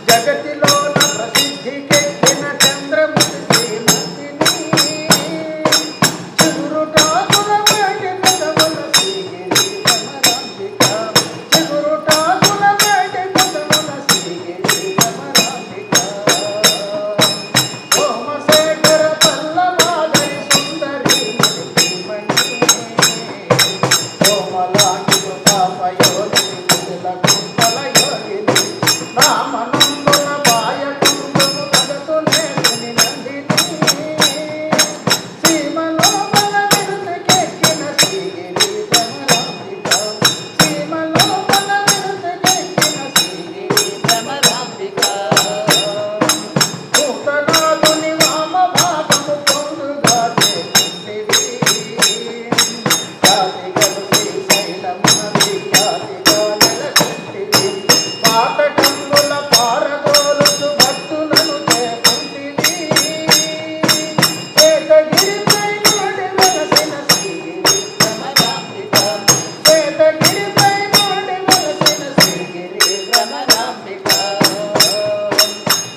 జగతిలోన ప్రసిద్ధికెక్కిన చంద్రముఖి శ్రీమతిని చిగురుటాకుల వేటి పదముల శ్రీగిరి భ్రమరాంబిక చిగురుటాకుల వేటి పదముల శ్రీగిరి భ్రమరాంబిక సోమశేఖర పల్లవాదరి సుందరి మణి సోమలాంటి కృపాపయోగిని కుశల కుంతలయోగిని రామనందున పాయకుందును భగతులేని నందిని సీమలోపల విరుదుకెక్కిన శ్రీగిరి భ్రమరాంబిక సీమలోపల విరుదుకెక్కిన శ్రీగిరి భ్రమరాంబిక భూతనాథుని వామభాగము పొందుగా చేకుంటివి జాతిగలు శ్రీశైలమున విఖ్యాతిగా నెలకొంటివి పాతకంబుల పారదోలుతు భక్తులను చేకుంటివి శేషగిరిపై నోడి వెలసిన శ్రీగిరి భ్రమరాంబిక శేషగిరిపై నోడి వెలసిన శ్రీగిరి భ్రమరాంబిక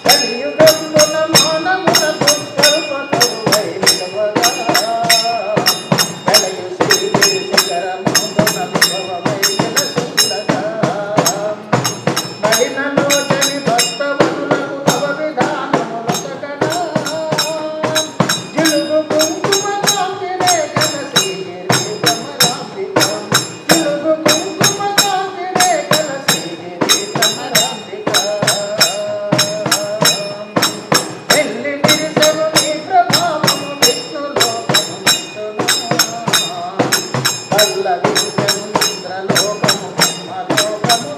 కలియుగంబున మానవులకు కల్పతరువై నిలవగా కలయు శ్రీగిరి శిఖరమందున విభవమై వెలసిందగా మలినలోచని భక్తవనులకు తవ విధానములొసగగా జిలుగు కుంకుమ కాంతి రేఖన శ్రీగిరి భ్రమరాంబిక జిలుగు కుంకుమ కాంతి రేఖన శ్రీగిరి భ్రమరాంబిక వెళ్ళి విరిసెను నీ ప్రభావము విష్ణులోకము పల్లవించెను ఇంద్రలోకము బ్రహ్మలోకము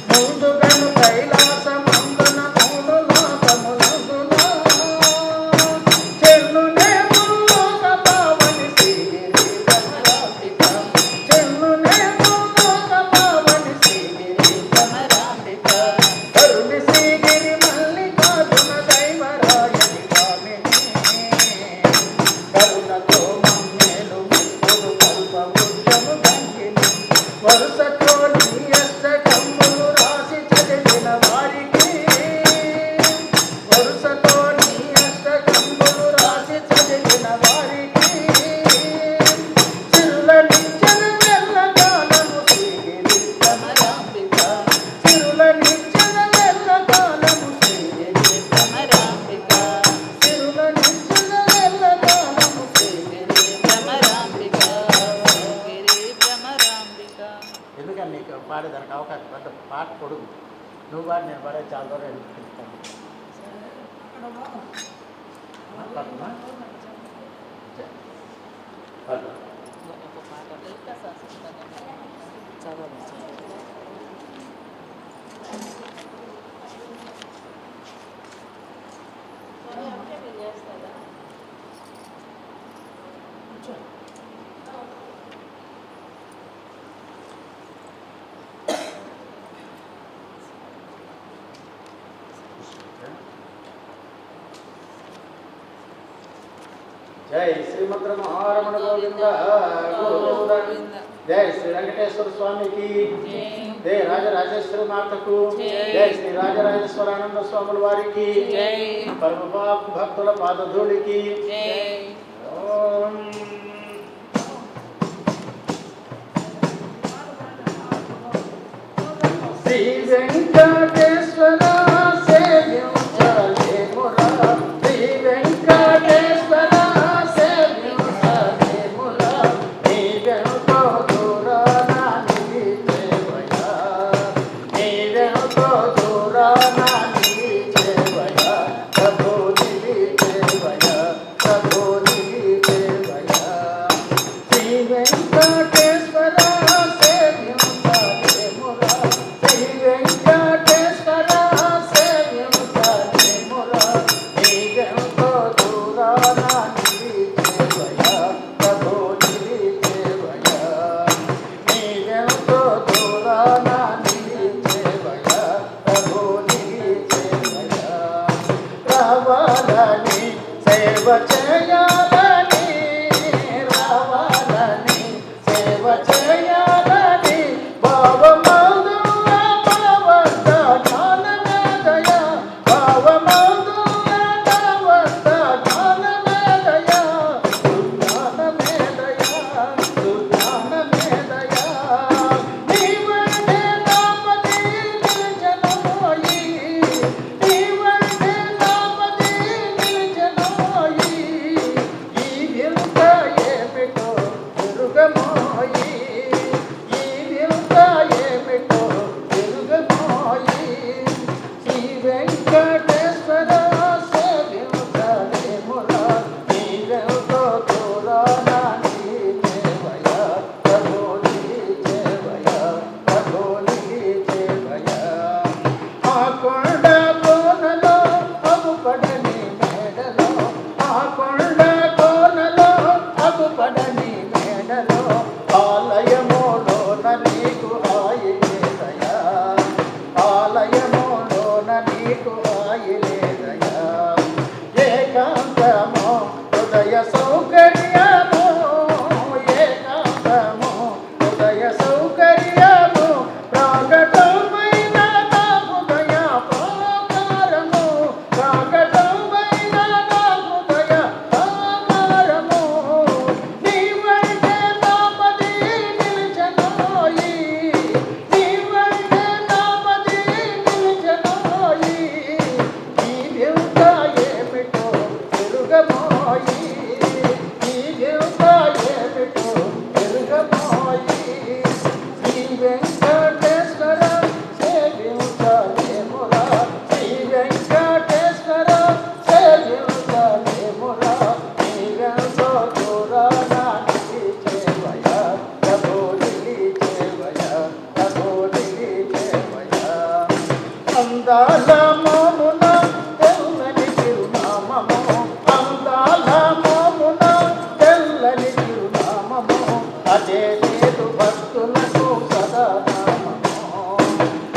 ముందుగను కైలాసమందున మూడు లోకములందున చెల్లునే ముల్లోక పావని శ్రీగిరి భ్రమరాంబిక చెల్లునే ముల్లోక పావని శ్రీగిరి భ్రమరాంబిక కరుణి శ్రీగిరి మల్లికార్జున దైవరాయని కామిని కరుణతో మమ్మేలు ముక్కుడు కల్పవృక్షము గంగిని వరుసతో నీ అష్టకమ్ములు రాసి చదివిన వారికి వరుసతో నీ అష్టకమ్ములు రాసి చదివిన వారికి చిరులనిచ్చెను వెళ్ళగానము శ్రీగిరి భ్రమరాంబిక చిరులనిచ్చెను వెళ్ళగానము శ్రీగిరి భ్రమరాంబిక చిరులనిచ్చెను వెళ్ళగానము శ్రీగిరి భ్రమరాంబిక శ్రీగిరి భ్రమరాంబిక. ఎందుకని నీకు పాడేదానికి అవకాశం పెద్ద పాట పొడుగు నువ్వు పాడి నేను పాడే చాలా దూరం వెళ్ళిపోతాను మాట్లాడుతున్నా ఒక పాట ఇంకా చదవండి. చేస్తారా జై శ్రీమద్రమహారమణ గోవింద గోవింద జై శ్రీ వెంకటేశ్వర స్వామికి, జై రాజరాజేశ్వరి మాతకు, జై శ్రీ రాజరాజేశ్వరానంద స్వాముల వారికి, పరమ భక్తుల పాదధూళికి. ఓం శ్రీ వెంకటేశ్వర సేవ్యంచలేమురా, శ్రీ వెంకటేశ్వర సేవ్యంచలేమురా, నీవెంతో దూరాన నిలిచేవయ్యా, నీవెంతో దూరాన నిలిచేవయ్యా, ప్రభు నిలిచేవయ్యా, ప్రభు నిలిచేవయ్యా. శ్రీ వెంకటేశ్వర సేవ్యంచలేమురా, శ్రీ వెంకటేశ్వర సేవ్యంచలేమురా, నీవెంతో దూరాన నిలిచేవయ్యా, ప్రభు నిలిచేవయ్యా, నీవెంతో దూరాన నిలిచేవయ్యా, ప్రభు నిలిచేవయ్యా. రావాలని సేవ చేయాలని, రావాలని సేవ చేయాలని, భావమౌదుల భావత జ్ఞానమేదయ, భావమౌదుల భావత జ్ఞానమేదయ, సుజ్ఞానమేదయ, సుజ్ఞానమేదయ. నీవంటే నామది నిలిచెనోయి, నీవంటే నామది నిలిచెనోయి, ఈ వింత ఏమిటో ఎరుగమోయి, ఈ వింత ఏమిటో ఎరుగమోయి. శ్రీ వెంకటేశ్వర సేవ్యంచలేమురా, నీవెంతో దూరాన నిలిచేవయ్యా, ప్రభు నిలిచేవయ్యా, ప్రభు నిలిచేవయ్యా. ఆ కొండ కోనలో అగుపడని మేడలో, ఆ కొండ కోనలో అగుపడని మేడలో, ఆలయములోన నీకు హాయి లేదయా, ఆలయములోన నీకు హాయి లేదయా. ఏకాంతము హృదయ సౌకర్యము, ఏకాంతము హృదయ సౌకర్యము, ప్రాకటమైన నా హృదయ ప్రాకారము, ప్రాకటమైన నా హృదయ ప్రాకారము. నీవంటే నామది నిలిచెనోయి, నీవంటే నామది నిలిచెనోయి, ఈ వింత ఏమిటో ఎరుగమోయి, ఈ వింత ఏమిటో ఎరుగమోయి. శ్రీ వెంకటేశ్వర సేవ్యంచలేమురా, శ్రీ వెంకటేశ్వర సేవ్యంచలేమురా, నీవెంతో దూరాన నిలిచేవయ్యా, ప్రభు నిలిచేవయ్యా, ప్రభు నిలిచేవయ్యా. అందాల మోమున తెల్లని చిరునామము, అందాల మోమున తెల్లని చిరునామము, అదే లేదు భక్తులకు సదానామము,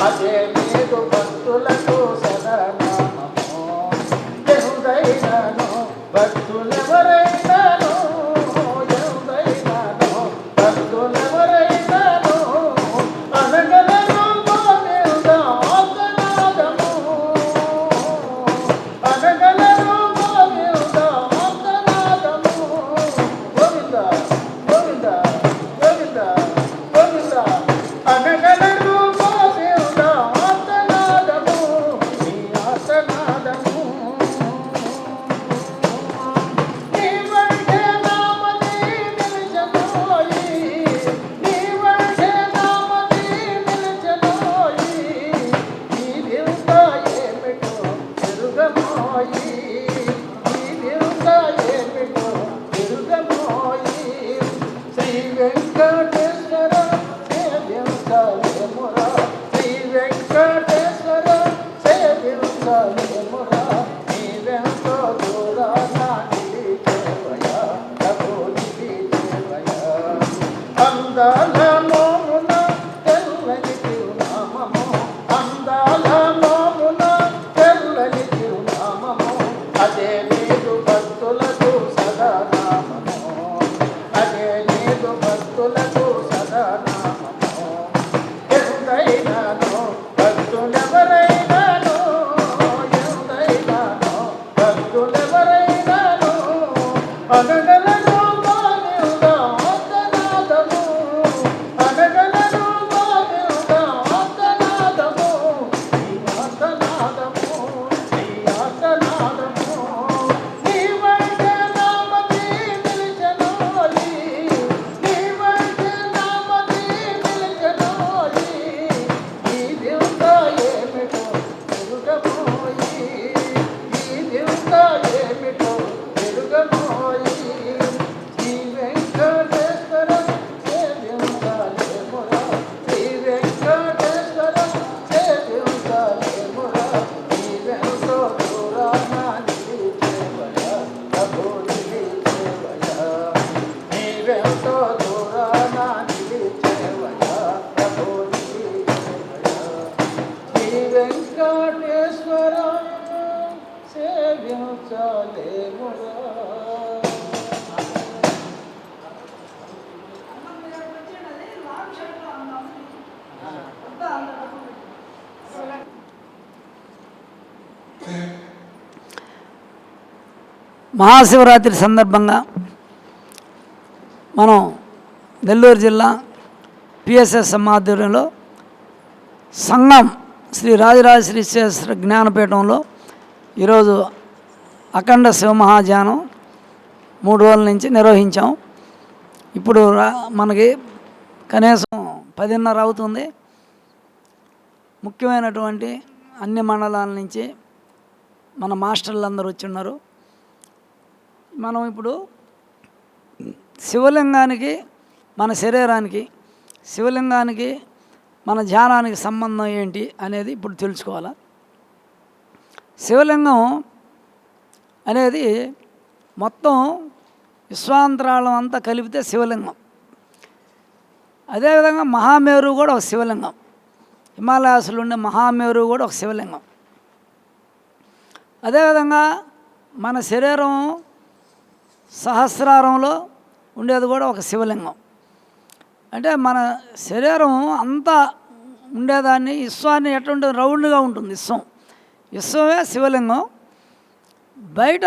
అదే లేదు భక్తులకు సదానామము. ఎవరైనాను భక్తులెవరైనాను, ఎవరైనాను భక్తులెవరైనాను, అనగలను గోవింద ఆర్తనాదము, అనగలను గోవింద ఆర్తనాదము. గోవింద గోవింద గోవింద గోవింద, అనగలను గోవింద ఆర్తనాదము, నీ ఆర్తనాదము. నీవంటే నామది నిలిచెనోయి, నీవంటే నామది నిలిచెనోయి, ఈ వింత ఏమిటో ఎరుగమోయి, ఈ వింత ఏమిటో ఎరుగమోయి. శ్రీ వెంకటేశ్వర సేవ్యంచలేమురా, శ్రీ వెంకటేశ్వర సేవ్యంచలేమురా, నీవెంతో దూరాన నిలిచేవయ్యా, ప్రభు నిలిచేవయ్యా. అందాల మోమున తెల్లని చిరునామము, అందాల మోమున తెల్లని చిరునామము, అదే నీదు భక్తులకు సదానామము, అదే నీదు భక్తులకు సదా అనగలను బానివుగా ఆర్తనాదము, అనగలను బానివుగా ఆర్తనాదము, ఈ ఆర్తనాదము, ఈ ఆర్తనాదము, నీ వైద్య నామది నిలిచెనోయి, నీ వైద్య నామది నిలిచెనోయి, ఈ దివ్య ఏమిటో ఎరుగమోయి, ఈ దివ్య ఏమిటో ఎరుగమోయి, ఈ వెంకటేశ్వర సేవించాలేమురా, ఈ వెంకటేశ్వర సేవించాలేమురా, నీవెంతో దూరాన నిలిచేవయా ప్రభు నిలిచేవయా, నీవెంతో దూరాన నిలిచేవయా ప్రభు నిలిచేవయా, శ్రీ వెంకటేశ్వర సేవించాలేమురా. మహాశివరాత్రి సందర్భంగా మనం నెల్లూరు జిల్లా పిఎస్ఎస్ఎం ఆధ్వర్యంలో సంఘం శ్రీ రాజరాజ శ్రీశ్వర జ్ఞానపీఠంలో ఈరోజు అఖండ శివమహాధ్యానం 3 రోజుల నుంచి నిర్వహించాం. ఇప్పుడు మనకి కనీసం 10:30 అవుతుంది. ముఖ్యమైనటువంటి అన్ని మండలాల నుంచి మన మాస్టర్లు అందరూ వచ్చి ఉన్నారు. మనం ఇప్పుడు శివలింగానికి, మన శరీరానికి, శివలింగానికి మన ధ్యానానికి సంబంధం ఏంటి అనేది ఇప్పుడు తెలుసుకోవాలి. శివలింగం అనేది మొత్తం విశ్వాంతరాళం అంతా కలిపితే శివలింగం. అదేవిధంగా మహామేరు కూడా ఒక శివలింగం, హిమాలయాసులు ఉండే మహామేరు కూడా ఒక శివలింగం. అదేవిధంగా మన శరీరం సహస్రారంలో ఉండేది కూడా ఒక శివలింగం. అంటే మన శరీరం అంతా ఉండేదాన్ని, విశ్వాన్ని ఎటువంటి రౌండ్గా ఉంటుంది విశ్వమే శివలింగం. బయట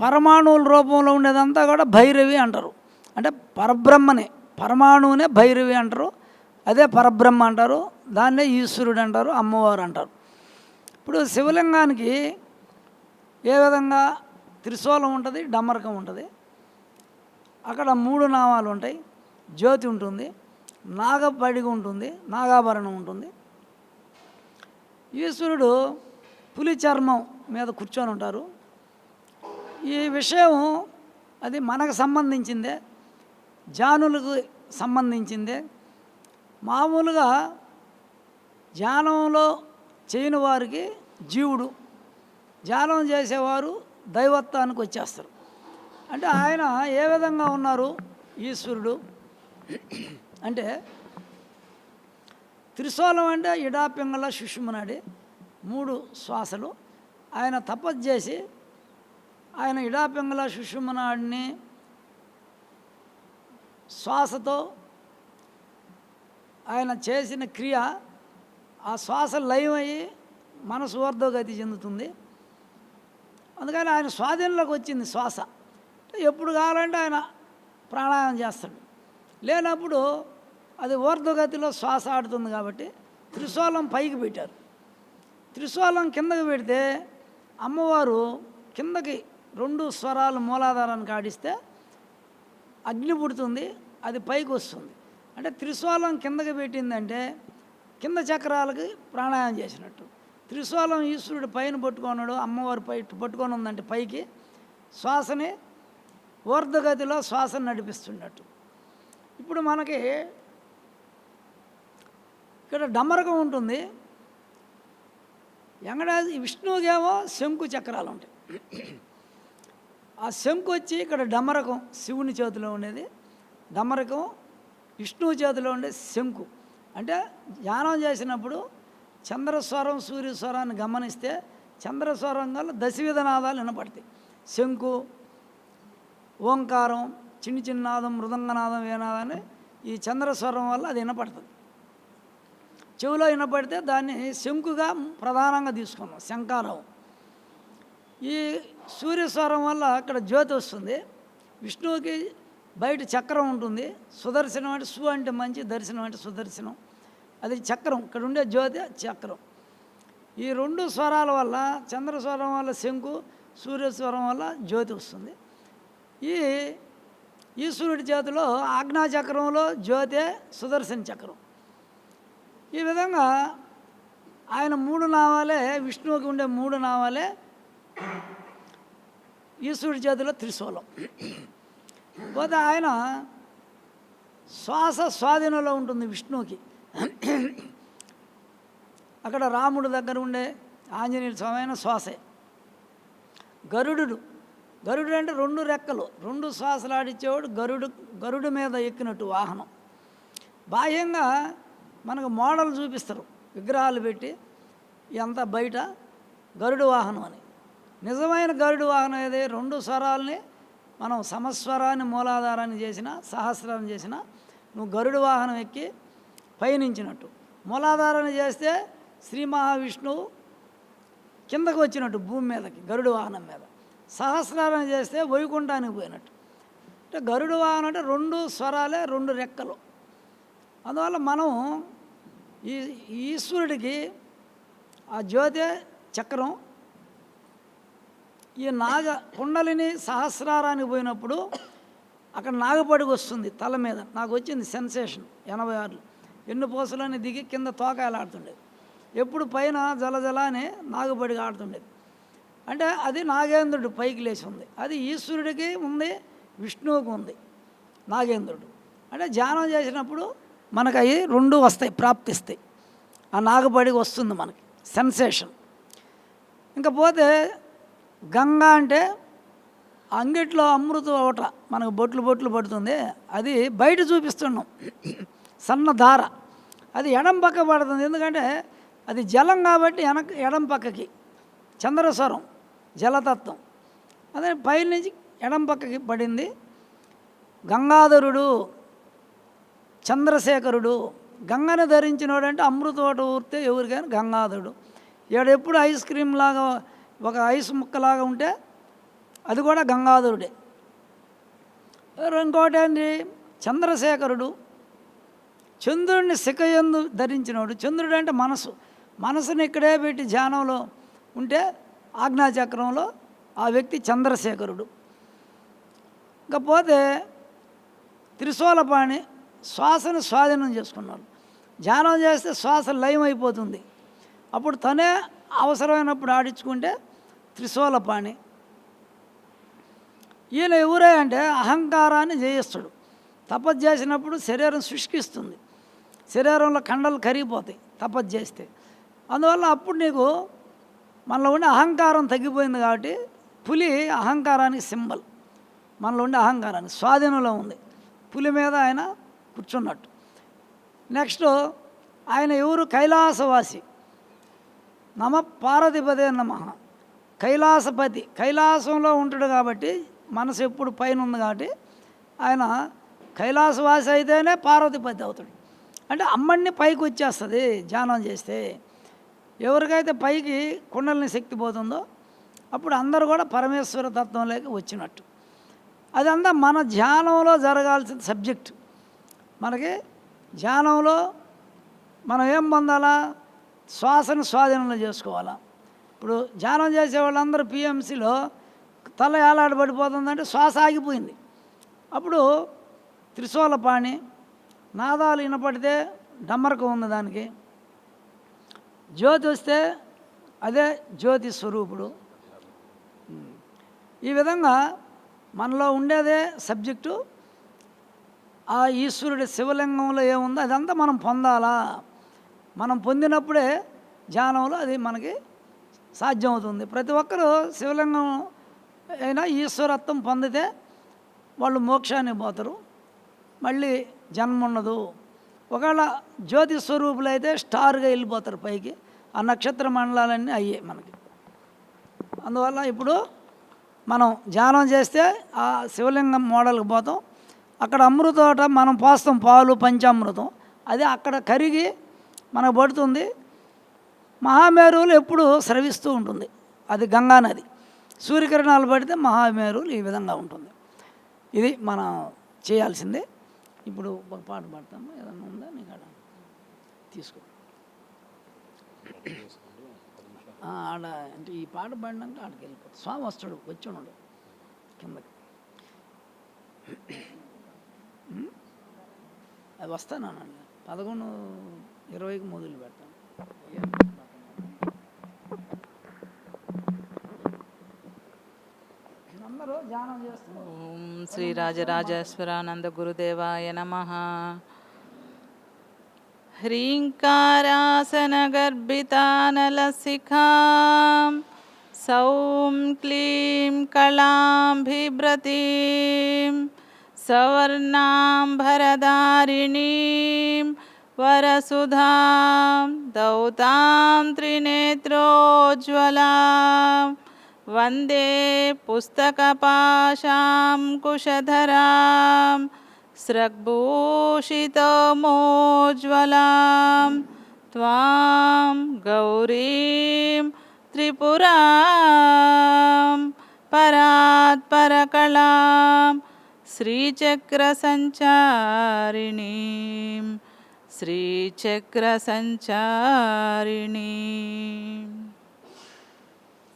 పరమాణువుల రూపంలో ఉండేదంతా కూడా భైరవి అంటారు. అంటే పరబ్రహ్మని, పరమాణువునే భైరవి అంటారు, అదే పరబ్రహ్మ అంటారు, దాన్నే ఈశ్వరుడు అంటారు, అమ్మవారు అంటారు. ఇప్పుడు శివలింగానికి ఏ విధంగా త్రిశూలం ఉంటుంది, డమరకం ఉంటుంది, అక్కడ 3 నామాలు ఉంటాయి, జ్యోతి ఉంటుంది, నాగపడిగ ఉంటుంది, నాగాభరణం ఉంటుంది. ఈశ్వరుడు పులి చర్మం మీద కూర్చొని ఉంటారు. ఈ విషయం అది మనకు సంబంధించిందే, జానులకు సంబంధించిందే. మామూలుగా ధ్యానంలో చేయని వారికి జీవుడు, ధ్యానం చేసేవారు దైవత్వానికి వచ్చేస్తారు. అంటే ఆయన ఏ విధంగా ఉన్నారు ఈశ్వరుడు అంటే, త్రిశూలం అంటే ఇడాపింగళ సుషుమ్నాడి 3 శ్వాసలు. ఆయన తపస్సు చేసి ఆయన ఇడాపింగళ సుషుమ్నాడిని శ్వాసతో ఆయన చేసిన క్రియ, ఆ శ్వాస లయమయ్యి మనసు ఊర్ధ్వగతి చెందుతుంది. అందుకని ఆయన స్వాధీనంలోకి వచ్చింది శ్వాస. ఎప్పుడు కావాలంటే ఆయన ప్రాణాయామం చేస్తాడు, లేనప్పుడు అది ఊర్ధ్వగతిలో శ్వాస ఆడుతుంది. కాబట్టి త్రిశూలం పైకి పెట్టారు. త్రిశూలం కిందకి పెడితే అమ్మవారు కిందకి 2 స్వరాలు మూలాధారానికి ఆడిస్తే అగ్ని పుడుతుంది, అది పైకి వస్తుంది. అంటే త్రిశూలం కిందకి పెట్టిందంటే కింద చక్రాలకి ప్రాణాయామం చేసినట్టు. త్రిశూలం ఈశ్వరుడు పైన పట్టుకున్నాడు, అమ్మవారు పట్టుకొని ఉందంటే పైకి శ్వాసని ఊర్ధ్వగతిలో శ్వాసను నడిపిస్తున్నట్టు. ఇప్పుడు మనకి ఇక్కడ డమరకం ఉంటుంది, వెంకటేశ్వర విష్ణువుకేమో శంకు చక్రాలు ఉంటాయి. ఆ శంకు వచ్చి ఇక్కడ డమరకం శివుని చేతిలో ఉండేది, డమరకం విష్ణువు చేతిలో ఉండే శంకు. అంటే ధ్యానం చేసినప్పుడు చంద్రస్వరం సూర్యస్వరాన్ని గమనిస్తే చంద్రస్వరం వల్ల దశవిధ నాదాలు వినపడతాయి. శంకు, ఓంకారం, చిన్న నాదం, మృదంగనాదం, వేనాదాన్ని ఈ చంద్రస్వరం వల్ల అది వినపడుతుంది. చెవిలో వినపడితే దాన్ని శంకుగా ప్రధానంగా తీసుకున్నాం, శంకారం. ఈ సూర్యస్వరం వల్ల అక్కడ జ్యోతి వస్తుంది, విష్ణువుకి బయట చక్రం ఉంటుంది. సుదర్శనం అంటే సు అంటే మంచి, దర్శనం అంటే సుదర్శనం. అది చక్రం, ఇక్కడ ఉండే జ్యోతి చక్రం. ఈ 2 స్వరాల వల్ల, చంద్రస్వరం వల్ల శంకు, సూర్యస్వరం వల్ల జ్యోతి వస్తుంది. ఈ ఈశ్వరుడి చేతిలో ఆజ్ఞాచక్రంలో జ్యోతే సుదర్శన చక్రం. ఈ విధంగా ఆయన 3 నామాలే, విష్ణువుకి ఉండే 3 నామాలే ఈశ్వరుడి చేతిలో త్రిశూలం. పోతే ఆయన శ్వాస స్వాధీనంలో ఉంటుంది విష్ణువుకి. అక్కడ రాముడి దగ్గర ఉండే ఆంజనేయుల స్వామి శ్వాసే. గరుడు అంటే 2 రెక్కలు, 2 శ్వాసలు ఆడిచ్చేవాడు గరుడు మీద ఎక్కినట్టు వాహనం. బాహ్యంగా మనకు మోడల్ చూపిస్తారు విగ్రహాలు పెట్టి, ఇదంతా బయట గరుడు వాహనం అని. నిజమైన గరుడు వాహనం ఏది? 2 స్వరాలని మనం సమస్వరాన్ని మూలాధారాన్ని చేసిన, సహస్రాన్ని చేసిన, నువ్వు గరుడు వాహనం ఎక్కి పయనించినట్టు. మూలాధారాన్ని చేస్తే శ్రీ మహావిష్ణువు కిందకు వచ్చినట్టు భూమి మీదకి గరుడు వాహనం మీద. సహస్రాన్ని చేస్తే వైకుంఠానికి పోయినట్టు. అంటే గరుడు వాహనం అంటే 2 స్వరాలే, 2 రెక్కలు. అందువల్ల మనం ఈ ఈశ్వరుడికి ఆ జ్యోతి చక్రం, ఈ నాగ కుండలిని సహస్రారానికి పోయినప్పుడు అక్కడ నాగపడికి వస్తుంది తల మీద. నాకు వచ్చింది సెన్సేషన్ 86లో. ఎన్నుపూసలని దిగి కింద తోకాయలాడుతుండేది. ఎప్పుడు పైన జలజల అని నాగపడికి ఆడుతుండేది. అంటే అది నాగేంద్రుడు పైకి లేచి ఉంది. అది ఈశ్వరుడికి ఉంది, విష్ణువుకి ఉంది నాగేంద్రుడు. అంటే ధ్యానం చేసినప్పుడు మనకు అవి 2 వస్తాయి, ప్రాప్తిస్తాయి. ఆ నాగపడికి వస్తుంది మనకి సెన్సేషన్. ఇంకా పోతే గంగా అంటే అంగిట్లో అమృతం ఒకట మనకు బొట్లు పడుతుంది. అది బయట చూపిస్తున్నాం, సన్న ధార. అది ఎడం పక్క పడుతుంది, ఎందుకంటే అది జలం కాబట్టి ఎడం పక్కకి. చంద్రస్వరం జలతత్వం, అదే పైన నుంచి ఎడం పక్కకి పడింది. గంగాధరుడు, చంద్రశేఖరుడు. గంగను ధరించినోడు అంటే అమృతోట ఊరితే ఎవరికైనా గంగాధరుడు. ఎప్పుడు ఐస్ క్రీమ్ లాగా ఒక ఐస్ ముక్కలాగా ఉంటే అది కూడా గంగాధరుడే. ఇంకోటి ఏంటి? చంద్రశేఖరుడు. చంద్రుడిని శిఖయందు ధరించినోడు. చంద్రుడు అంటే మనసుని ఇక్కడే పెట్టి ధ్యానంలో ఉంటే ఆజ్ఞాచక్రంలో ఆ వ్యక్తి చంద్రశేఖరుడు. ఇకపోతే త్రిశూలపాణి, శ్వాసను స్వాధీనం చేసుకున్నాడు. ధ్యానం చేస్తే శ్వాస లయం అయిపోతుంది. అప్పుడు తనే అవసరమైనప్పుడు ఆడించుకుంటే త్రిశూలపాణి. ఈయన ఎవరే అంటే అహంకారాన్ని జయిస్తాడు. తపస్సు చేసినప్పుడు శరీరం శుష్కిస్తుంది, శరీరంలో కండలు కరిగిపోతాయి తపస్సు చేస్తే. అందువల్ల అప్పుడు నీకు మనలో ఉండే అహంకారం తగ్గిపోయింది. కాబట్టి పులి అహంకారానికి సింబల్. మనలో ఉండే అహంకారానికి స్వాధీనంలో ఉంది. పులి మీద ఆయన కూర్చున్నట్టు. నెక్స్ట్ ఆయన ఎవరు? కైలాసవాసి. నమ పార్వతీపదే నమః. కైలాసపతి, కైలాసంలో ఉంటాడు కాబట్టి మనసు ఎప్పుడు పైన ఉంది కాబట్టి ఆయన కైలాసవాసి అయితేనే పార్వతీపతి అవుతాడు. అంటే అమ్మడిని పైకి వచ్చేస్తుంది ధ్యానం చేస్తే. ఎవరికైతే పైకి కుండలిని శక్తి పోతుందో అప్పుడు అందరూ కూడా పరమేశ్వర తత్వంలోకి వచ్చినట్టు. అదంతా మన ధ్యానంలో జరగాల్సిన సబ్జెక్ట్. మనకి ధ్యానంలో మనం ఏం పొందాలా? శ్వాసను స్వాధీనంలో చేసుకోవాలా. ఇప్పుడు ధ్యానం చేసే వాళ్ళందరూ పిఎంసిలో తల ఏలాడబడిపోతుందంటే శ్వాస ఆగిపోయింది. అప్పుడు త్రిశూలపాణి, నాదాలు వినపడితే డమ్మరకం ఉంది దానికి. జ్యోతి వస్తే అదే జ్యోతి స్వరూపుడు. ఈ విధంగా మనలో ఉండేదే సబ్జెక్టు. ఆ ఈశ్వరుడి శివలింగంలో ఏముందో అదంతా మనం పొందాలా. మనం పొందినప్పుడే ధ్యానంలో అది మనకి సాధ్యమవుతుంది. ప్రతి ఒక్కరూ శివలింగం అయినా ఈశ్వరత్వం పొందితే వాళ్ళు మోక్షాన్ని పోతారు, మళ్ళీ జన్మ ఉండదు. ఒకవేళ జ్యోతి స్వరూపులు అయితే స్టార్గా వెళ్ళిపోతారు పైకి. ఆ నక్షత్ర మండలాలన్నీ అయ్యే మనకి. అందువల్ల ఇప్పుడు మనం ధ్యానం చేస్తే ఆ శివలింగం మోడల్కి పోతాం. అక్కడ అమృతోట మనం పోస్తాం, పాలు పంచామృతం. అది అక్కడ కరిగి మనకు పడుతుంది. మహామేరువులు ఎప్పుడు స్రవిస్తూ ఉంటుంది. అది గంగానది. సూర్యకిరణాలు పడితే మహామేరువులు ఈ విధంగా ఉంటుంది. ఇది మనం చేయాల్సిందే. ఇప్పుడు ఒక పాట పాడతాము, ఏదన్నా ఉందా నీకు ఆడ తీసుకో. ఆడ అంటే ఈ పాట పాడినాక ఆడికి వెళ్ళిపోతుంది. స్వామి వస్తాడు, వచ్చి ఉన్నాడు కిందకి. అది వస్తానండి 11:20కి మొదలు పెడతాను. అందరూ ధ్యానం చేస్తున్నారు. ఓం శ్రీ రాజరాజేశ్వరానంద గురుదేవాయ నమః. హ్రీంకారాసనగర్భితానలశిఖాం సౌం క్లీం కళాంభిభ్రతీం సవర్ణాంబరధారిణీం వరసుధాం దౌతాం త్రినేత్రోజ్వలాం వందే పుస్తకపాశాం కుశధరాం స్రగ్భూషితమోజ్వలాం త్వాం గౌరీం త్రిపురాం పరాత్పరకళాం శ్రీచక్రసంచారిణీం శ్రీచక్రసంచారిణీం.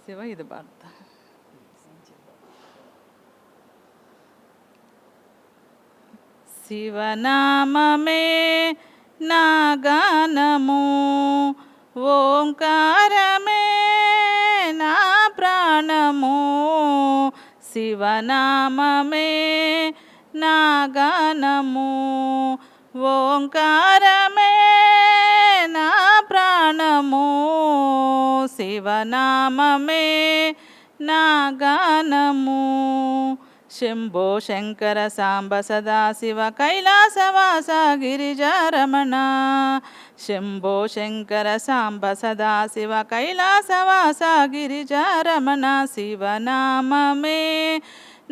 శివ ఇది భారత శివనామమే నా గానము, ఓంకారమే నా ప్రాణము. శివనామమే నా గానము, ఓంకారమే నా ప్రాణము. శివనామమే నా గానము. శంభో శంకర సాంబ సదాశివ కైలాసవాస గిరిజారమణ. శంభో శంకర సాంబ సదాశివ కైలాసవాస గిరిజారమణ. శివనామమే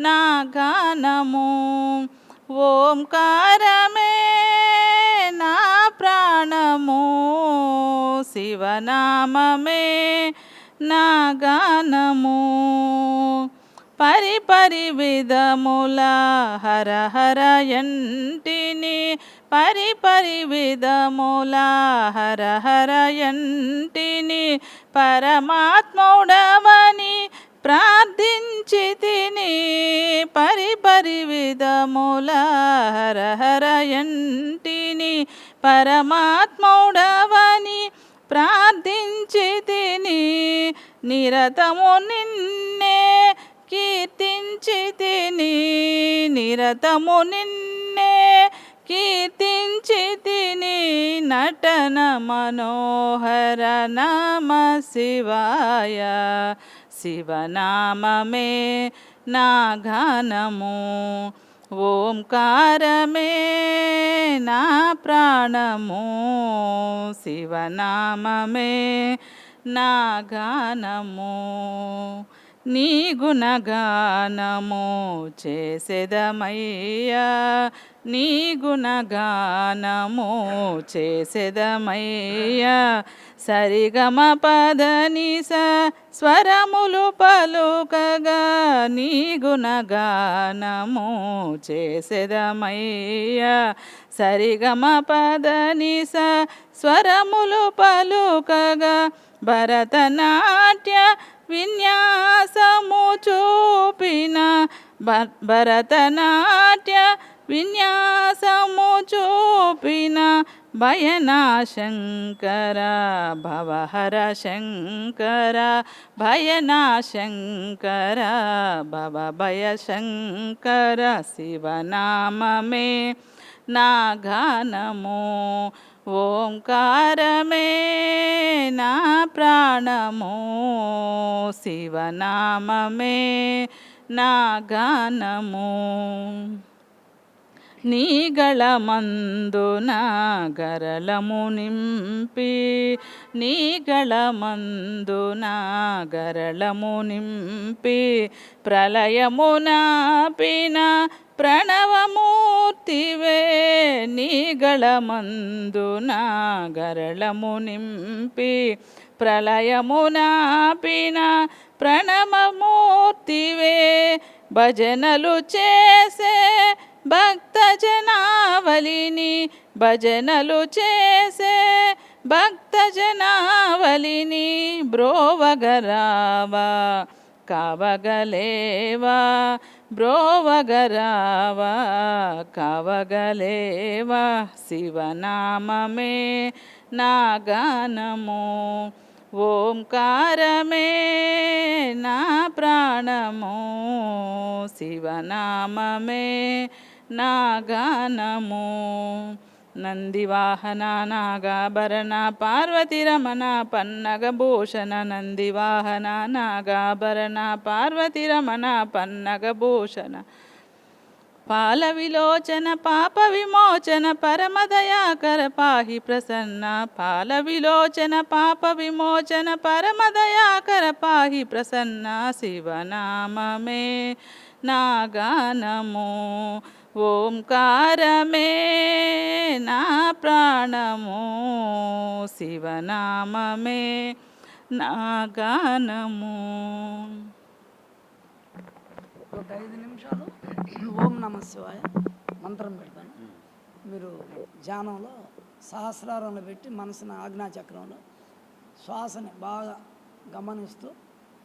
నా గానము, ఓంకారమే నా ప్రాణము. శివనామమే నా గానము. పరిపరి విధముల హర హర యంటిని, పరిపరి విధముల హర హర యంటిని. పరమాత్ముడవని ప్రార్థించి తిని, పరిపరి విధముల హర హర యంటిని. పరమాత్ముడవని ప్రార్థించి తిని, నిరతము నిన్నే కీర్తించి తిని. నిరతము నిన్నే కీర్తించి తిని. నటన మనోహర నమ శివాయ. శివనామమే నా గానము, ఓంకారమే నా ప్రాణము. శివనామమే నా గానము. నీ గుణగానము చేసెదమయ్యా, నీ గుణగానము చేసెదమయ్యా. సరిగమ పదనిస స్వరములు పలుకగా, నీ గుణగానము చేసెదమయ్యా. సరిగమ పదనిస స్వరములు పలుకగా, భరతనాట్య విన్యాసము చూపిన. భరతనాట్య విన్యాసము చూపిన. భయనాశంకర భవహర శంకర. భయనాశంకర భవ భయ శంకర. శివనామమే నా గానము, ఓంకారమే నా ప్రాణము. శివనామమే నా గానము. నీగళమందున గరళము నింపి, నీగళమందున గరళము నింపి. ప్రళయమునాపిన ప్రణవమూర్తివే. నీగళమందున గరళము నింపి. ప్రళయమునాపిన ప్రణవమూర్తివే. భజనలు చేసే భక్త జనావళిని భజనలు చేసే భక్త జనావళిని బ్రోవగరావా కావగలేవా బ్రోవగరావా కావగలేవా శివనామమే నా గానము ఓంకారమే నా ప్రాణము శివనామమే నా గానము నందివాహన నాగాభరణ పార్వతీరమణ పన్నగభూషణ నందివాహన నాగాభరణ పార్వతీరమణ పన్నగభూషణ పాల విలోచన పాప విమోచన పరమదయాకర పాహి ప్రసన్న పాల విలోచన పాప విమోచన పరమదయాకర పాహి ప్రసన్న శివనామమే నా గానము ఓంకారమే నా ప్రాణము శివనామమే నా గానము. ఒక 5 నిమిషాలు ఓం నమ శివాయ మంత్రం పెడతాను. మీరు ధ్యానంలో సహస్రారంలో పెట్టి మనసుని ఆజ్ఞాచక్రంలో శ్వాసని బాగా గమనిస్తూ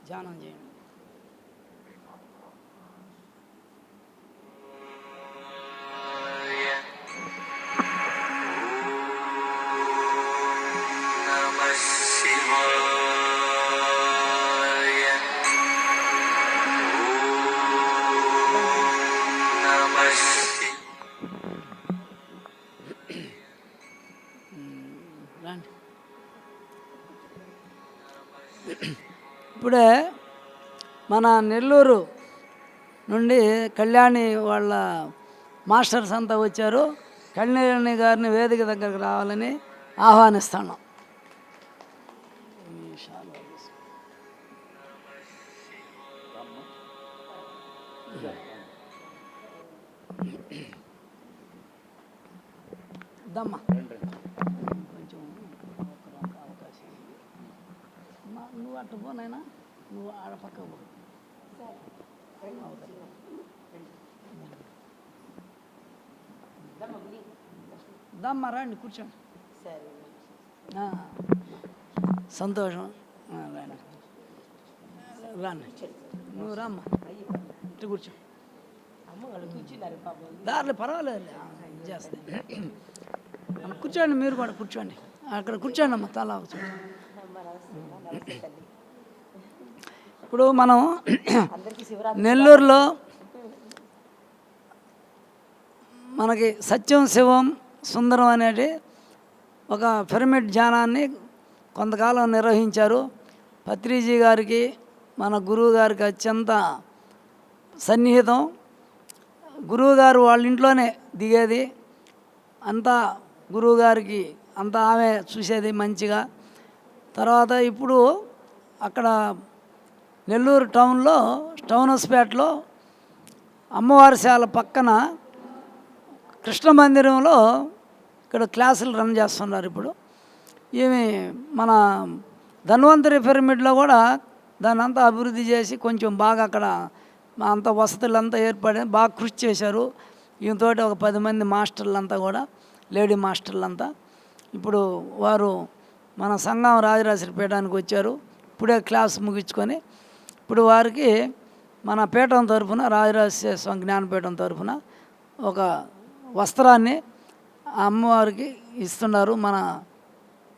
ధ్యానం చేయండి. ఇప్పుడే మన నెల్లూరు నుండి కళ్యాణి వాళ్ళ మాస్టర్స్ అంతా వచ్చారు. కళ్యాణి గారిని వేదిక దగ్గరకు రావాలని ఆహ్వానిస్తాను. దమ్మా కొంచెం అవకాశం నువ్వు అట్టు పోనైనా నువ్వు ఆడ పక్క పో. దమ్మా రండి కూర్చోండి. సంతోషం రండి రండి నువ్వు రామ్మా ఇటు కూర్చో. దారిలో పర్వాలేదు చేస్తాను. కూర్చోండి మీరు కూడా కూర్చోండి. అక్కడ కూర్చోండి అమ్మ తలా కూర్చోండి. ఇప్పుడు మనం నెల్లూరులో మనకి సత్యం శివం సుందరం అనేది ఒక పిరమిడ్ ధ్యానాన్ని కొంతకాలం నిర్వహించారు. పత్రిజీ గారికి మన గురువు గారికి అత్యంత సన్నిహితం. గురువుగారు వాళ్ళ ఇంట్లోనే దిగేది, అంతా గురువుగారికి అంతా ఆమె చూసేది మంచిగా. తర్వాత ఇప్పుడు అక్కడ నెల్లూరు టౌన్లో టౌన్ హాస్పిటల్లో అమ్మవారి శాల పక్కన కృష్ణ మందిరంలో ఇక్కడ క్లాసులు రన్ చేస్తున్నారు. ఇప్పుడు ఈమె మన ధన్వంతరి పిరమిడ్లో కూడా దాన్ని అంతా అభివృద్ధి చేసి కొంచెం బాగా అక్కడ అంత వసతులంతా ఏర్పడి బాగా కృషి చేశారు. ఈమెతోటి ఒక 10 మంది మాస్టర్లంతా కూడా లేడీ మాస్టర్లంతా ఇప్పుడు వారు మన సంఘం రాజరాజేశ్వరి పీఠానికి వచ్చారు. ఇప్పుడే క్లాస్ ముగించుకొని ఇప్పుడు వారికి మన పీఠం తరఫున రాజరాజేశ్వర స్వామి జ్ఞానపీఠం తరఫున ఒక వస్త్రాన్ని అమ్మవారికి ఇస్తున్నారు. మన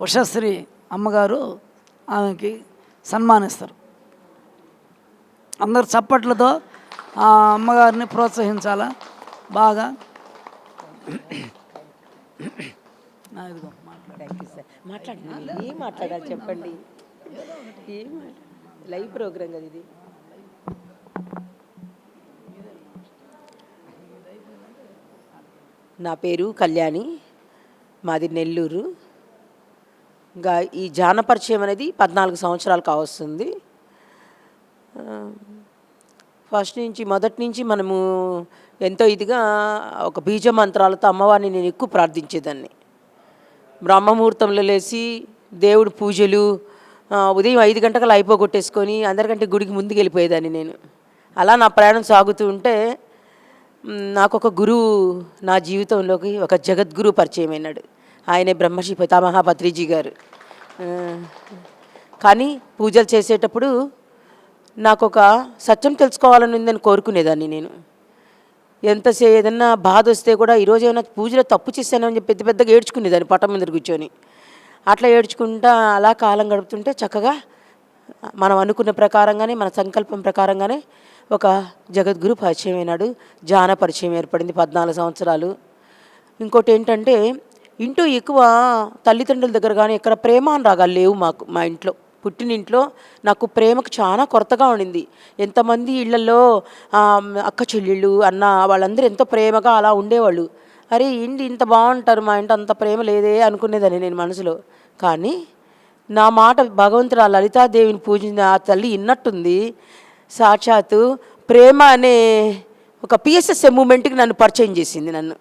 ఉషశ్రీ అమ్మగారు ఆమెకి సన్మానిస్తారు. అందరు చప్పట్లతో ఆ అమ్మగారిని ప్రోత్సహించాలా బాగా. ఇదిగో మాట్లాడండి. ఏం మాట్లాడాలి చెప్పండి. ఏం లైవ్ ప్రోగ్రామ్ కదా ఇది. నా పేరు కళ్యాణి, మాది నెల్లూరు. ఇంకా ఈ జానపరిచయం అనేది 14 సంవత్సరాలు కావస్తుంది. మొదటి నుంచి మనము ఎంతో ఇదిగా ఒక బీజ మంత్రాలతో అమ్మవారిని నేను ఎక్కువ ప్రార్థించేదాన్ని. బ్రహ్మముహూర్తంలో లేచి దేవుడు పూజలు ఉదయం 5 గంటలకు అయిపోగొట్టేసుకొని అందరికంటే గుడికి ముందుకు వెళ్ళిపోయేదాన్ని నేను. అలా నా ప్రయాణం సాగుతూ ఉంటే నాకు ఒక గురువు నా జీవితంలోకి ఒక జగద్గురు పరిచయం అయినాడు. ఆయనే బ్రహ్మశ్రీ పితామహ పత్రిజీ గారు. ఆ, కానీ పూజలు చేసేటప్పుడు నాకు ఒక సత్యం తెలుసుకోవాలని ఉందని కోరుకునేదాన్ని నేను. ఏదన్నా బాధ వస్తే కూడా ఈరోజు ఏమైనా పూజలో తప్పు చేశాను అని చెప్పి పెద్ద పెద్దగా ఏడ్చుకునేదాన్ని పట్టం మీద కూర్చొని. అట్లా ఏడ్చుకుంటా అలా కాలం గడుపుతుంటే చక్కగా మనం అనుకున్న ప్రకారంగానే మన సంకల్పం ప్రకారంగానే ఒక జగద్గురు పరిచయం అయినాడు. ధ్యాన పరిచయం ఏర్పడింది 14 సంవత్సరాలు. ఇంకోటి ఏంటంటే ఇంటూ ఎక్కువ తల్లిదండ్రుల దగ్గర కానీ ఎక్కడ ప్రేమానురాగాలు లేవు మాకు. మా ఇంట్లో పుట్టినింట్లో నాకు ప్రేమకు చాలా కొరతగా ఉండింది. ఎంతమంది ఇళ్లలో అక్క చెల్లెళ్ళు అన్న వాళ్ళందరూ ఎంతో ప్రేమగా అలా ఉండేవాళ్ళు. అరే ఏంటి ఇంత బాగుంటారు, మా ఇంట అంత ప్రేమ లేదే అనుకునేదాన్ని నేను మనసులో. కానీ నా మాట భగవంతుడు ఆ లలితాదేవిని పూజించిన ఆ తల్లి విన్నట్టుంది. సాక్షాత్తు ప్రేమ అనే ఒక పిఎస్ఎస్ఏ మూమెంట్కి నన్ను పరిచయం చేసింది. నన్ను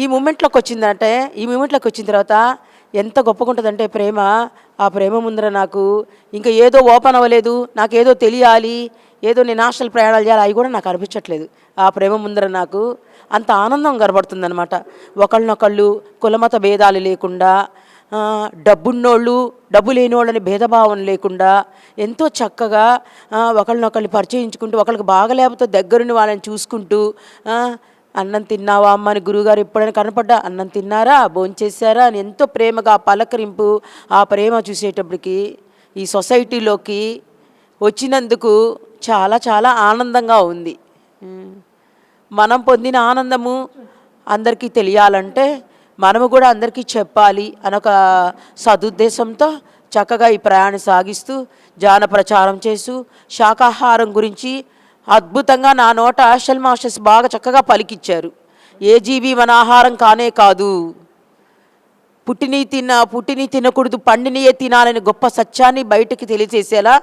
ఈ మూమెంట్లోకి వచ్చిన తర్వాత ఎంత గొప్పగా ఉంటుందంటే ప్రేమ. ఆ ప్రేమ ముందర నాకు ఇంకా ఏదో ఓపెన్ అవ్వలేదు, నాకేదో తెలియాలి, ఏదో నేను నేషనల్ ప్రయాణాలు చేయాలి, అవి కూడా నాకు అనిపించట్లేదు. ఆ ప్రేమ ముందర నాకు అంత ఆనందం కనబడుతుందన్నమాట. ఒకళ్ళనొకళ్ళు కులమత భేదాలు లేకుండా, డబ్బున్నోళ్ళు డబ్బు లేనివాళ్ళని భేదభావం లేకుండా ఎంతో చక్కగా ఒకళ్ళనొకళ్ళని పరిచయించుకుంటూ, ఒకళ్ళకి బాగలేకపోతే దగ్గరుండి వాళ్ళని చూసుకుంటూ, అన్నం తిన్నావా అమ్మ అని గురువుగారు ఎప్పుడైనా కనపడ్డా అన్నం తిన్నారా, భోంచేశారా అని ఎంతో ప్రేమగా పలకరింపు. ఆ ప్రేమ చూసేటప్పటికి ఈ సొసైటీలోకి వచ్చినందుకు చాలా చాలా ఆనందంగా ఉంది. మనం పొందిన ఆనందము అందరికీ తెలియాలంటే మనము కూడా అందరికీ చెప్పాలి అనొక సదుద్దేశంతో చక్కగా ఈ ప్రయాణం సాగిస్తూ ధ్యాన ప్రచారం చేస్తూ శాకాహారం గురించి అద్భుతంగా నా నోట ఆషల్ మాస్టర్స్ బాగా చక్కగా పలికిచ్చారు. ఏ జీవి మన ఆహారం కానే కాదు, పుట్టిని తినకూడదు, పండినియే తినాలని గొప్ప సత్యాన్ని బయటకు తెలియజేసేలా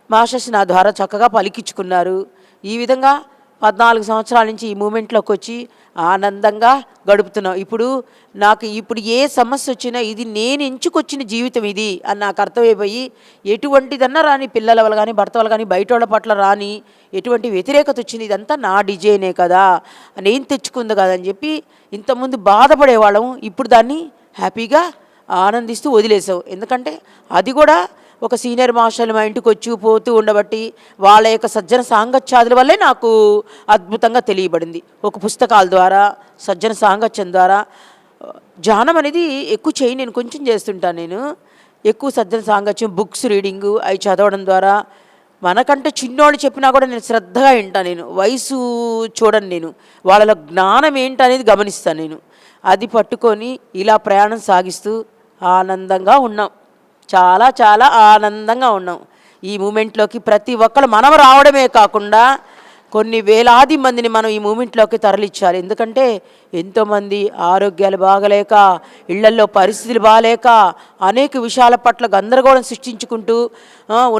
మాస్టర్స్ నా ద్వారా చక్కగా పలికించుకున్నారు. ఈ విధంగా 14 సంవత్సరాల నుంచి ఈ మూమెంట్లోకి వచ్చి ఆనందంగా గడుపుతున్నాం. ఇప్పుడు ఏ సమస్య వచ్చినా ఇది నేను ఎంచుకొచ్చిన జీవితం ఇది అని నాకు అర్థమైపోయి, ఎటువంటిదన్నా రాని, పిల్లల వల్ల కానీ భర్త వల్ల కానీ బయట వాళ్ళ పట్ల రాని ఎటువంటి వ్యతిరేకత వచ్చింది, ఇదంతా నా డిజైనే కదా, నేను తెచ్చుకుంది కదా అని చెప్పి ఇంతకుముందు బాధపడేవాళ్ళం. ఇప్పుడు దాన్ని హ్యాపీగా ఆనందిస్తూ వదిలేసాం. ఎందుకంటే అది కూడా ఒక సీనియర్ మాస్టర్లు మా ఇంటికి వచ్చి పోతూ ఉండబట్టి వాళ్ళ యొక్క సజ్జన సాంగత్యాదుల వల్లే నాకు అద్భుతంగా తెలియబడింది. ఒక పుస్తకాల ద్వారా, సజ్జన సాంగత్యం ద్వారా. ధ్యానం అనేది ఎక్కువ నేను కొంచెం చేస్తుంటాను. నేను ఎక్కువ సజ్జన సాంగత్యం, బుక్స్ రీడింగు అవి చదవడం ద్వారా మనకంటే చిన్నోళ్ళు చెప్పినా కూడా నేను శ్రద్ధగా వింటాను. నేను వయసు చూడను, నేను వాళ్ళ జ్ఞానం ఏంటనేది గమనిస్తాను. నేను అది పట్టుకొని ఇలా ప్రయాణం సాగిస్తూ ఆనందంగా ఉన్నాం. చాలా చాలా ఆనందంగా ఉన్నాం. ఈ మూమెంట్లోకి ప్రతి ఒక్కరు మనం రావడమే కాకుండా కొన్ని వేలాది మందిని మనం ఈ మూమెంట్లోకి తరలించాలి. ఎందుకంటే ఎంతోమంది ఆరోగ్యాలు బాగలేక, ఇళ్లల్లో పరిస్థితులు బాగలేక, అనేక విషయాల పట్ల గందరగోళం సృష్టించుకుంటూ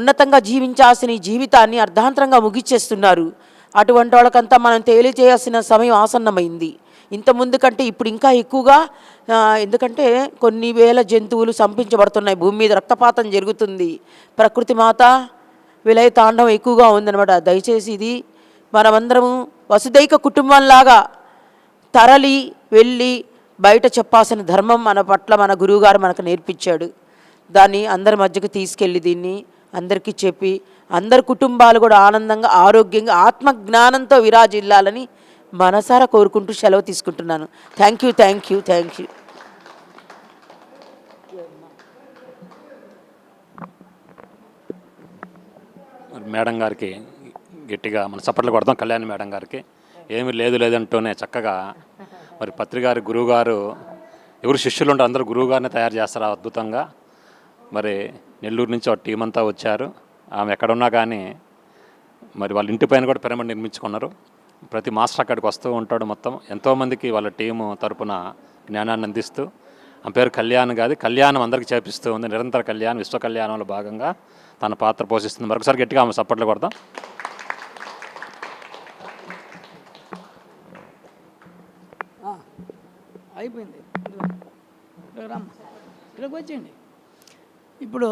ఉన్నతంగా జీవించాల్సిన ఈ జీవితాన్ని అర్ధాంతరంగా ముగిచ్చేస్తున్నారు. అటువంటి వాళ్ళకంతా మనం తెలియజేయాల్సిన సమయం ఆసన్నమైంది. ఇంతకుముందు కంటే ఇప్పుడు ఇంకా ఎక్కువగా. ఎందుకంటే కొన్ని వేల జంతువులు సంపించబడుతున్నాయి భూమి మీద, రక్తపాతం జరుగుతుంది, ప్రకృతి మాత విలయ తాండవం ఎక్కువగా ఉందన్నమాట. దయచేసి ఇది మనమందరము వసుదైక కుటుంబంలాగా తరలి వెళ్ళి బయట చెప్పాల్సిన ధర్మం మన పట్ల మన గురువుగారు మనకు నేర్పించాడు. దాన్ని అందరి మధ్యకు తీసుకెళ్ళి దీన్ని అందరికీ చెప్పి అందరి కుటుంబాలు కూడా ఆనందంగా, ఆరోగ్యంగా, ఆత్మజ్ఞానంతో విరాజిల్లాలని మనసారా కోరుకుంటూ సెలవు తీసుకుంటున్నాను. Thank you. మేడం గారికి గట్టిగా మన చప్పట్లు కొడతాం. కళ్యాణి మేడం గారికి ఏమీ లేదంటూనే చక్కగా మరి పత్రిగారి గురువుగారు, ఎవరు శిష్యులు ఉంటారు అందరూ గురువుగారిని తయారు చేస్తారు అద్భుతంగా. మరి నెల్లూరు నుంచి ఒక టీం అంతా వచ్చారు. ఆమె ఎక్కడున్నా కానీ మరి వాళ్ళ ఇంటి పైన కూడా పిరమిడ్ నిర్మించుకున్నారు. ప్రతి మాస్టర్ అక్కడికి వస్తూ ఉంటాడు. మొత్తం ఎంతోమందికి వాళ్ళ టీము తరపున జ్ఞానాన్ని అందిస్తూ, ఆ పేరు కళ్యాణ్ కాదు, కళ్యాణం అందరికీ చేపిస్తూ ఉంది. నిరంతర కళ్యాణం, విశ్వ కళ్యాణంలో భాగంగా తన పాత్ర పోషిస్తుంది. మరొకసారి గట్టిగా ఆమె సపోర్ట్లు కొడతాం. అయిపోయింది. ఇక్కడికి వచ్చేయండి. ఇప్పుడు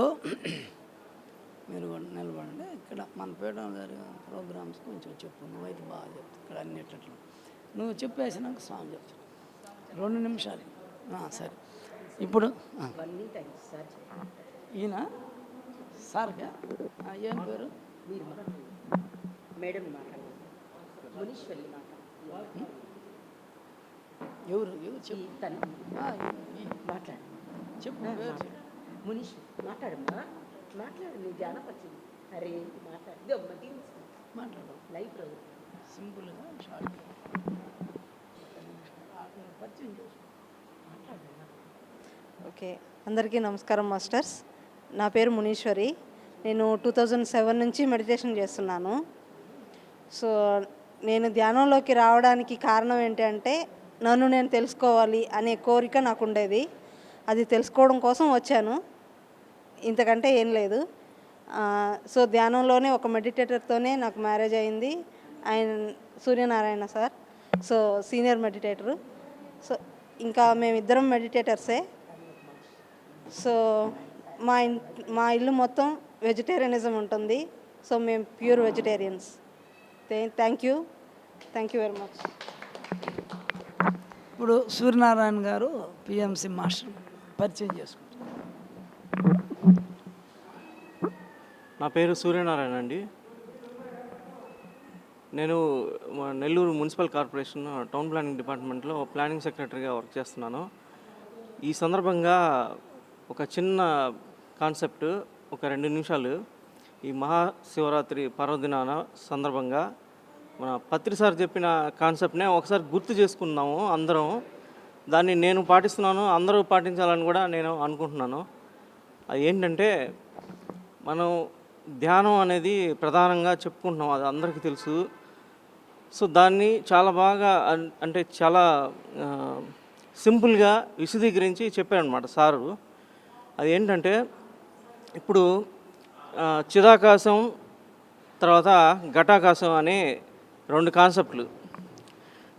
మీరు నిలబడండి. ఇక్కడ మన పీఠం గారి ప్రోగ్రామ్స్ కొంచెం చెప్పు, నువ్వైతే బాగా చెప్తావు ఇక్కడ అన్నిట్లో. నువ్వు చెప్పేసినాక స్వామి చెప్తాను 2 నిమిషాలు. సరే ఇప్పుడు ఈయన సార్గా ఏం పేరు? మేడం ఎవరు చెప్పు మాట్లాడు చెప్పు పేరు చెప్పు. మునీష్ మాట్లాడమ్మా, మాట్లాడు. నీ జానపచ్చి అరే మాట్లాడు, మాట్లాడు లైవ్ ప్రోగ్రామ్ సింపుల్గా షార్ట్గా పరిచయం చేసుకో. ఓకే, అందరికీ నమస్కారం మాస్టర్స్. నా పేరు మునీశ్వరి. నేను 2007 నుంచి మెడిటేషన్ చేస్తున్నాను. సో నేను ధ్యానంలోకి రావడానికి కారణం ఏంటంటే నన్ను నేను తెలుసుకోవాలి అనే కోరిక నాకు ఉండేది. అది తెలుసుకోవడం కోసం వచ్చాను, ఇంతకంటే ఏం లేదు. సో ధ్యానంలోనే ఒక మెడిటేటర్తోనే నాకు మ్యారేజ్ అయింది. ఆయన Suryanarayana sir, so senior meditator. So ఇంకా మేమిద్దరం మెడిటేటర్సే. సో మా ఇల్లు మొత్తం వెజిటేరియనిజం ఉంటుంది. సో మేము pure vegetarians. Thank you very much. ఇప్పుడు సూర్యనారాయణ గారు పిఎంసి మాస్టర్ పరిచయం చేసుకుంటారు. నా పేరు సూర్యనారాయణ అండి. నేను Nellore municipal corporation town planning డిపార్ట్మెంట్లో ప్లానింగ్ సెక్రటరీగా వర్క్ చేస్తున్నాను. ఈ సందర్భంగా ఒక చిన్న కాన్సెప్ట్, ఒక 2 నిమిషాలు. ఈ మహాశివరాత్రి పర్వదినాన సందర్భంగా మన పత్రి సార్ చెప్పిన కాన్సెప్ట్నే ఒకసారి గుర్తు చేసుకుందాము అందరం. దాన్ని నేను పాటిస్తున్నాను, అందరూ పాటించాలని కూడా నేను అనుకుంటున్నాను. అది ఏంటంటే, మనం ధ్యానం అనేది ప్రధానంగా చెప్పుకుంటున్నాం, అది అందరికీ తెలుసు. సో దాన్ని చాలా బాగా అంటే చాలా సింపుల్గా విశదీకరించి చెప్పారనమాట సారు. అది ఏంటంటే, ఇప్పుడు చిదాకాశం తర్వాత ఘటాకాశం అనే 2 కాన్సెప్ట్లు.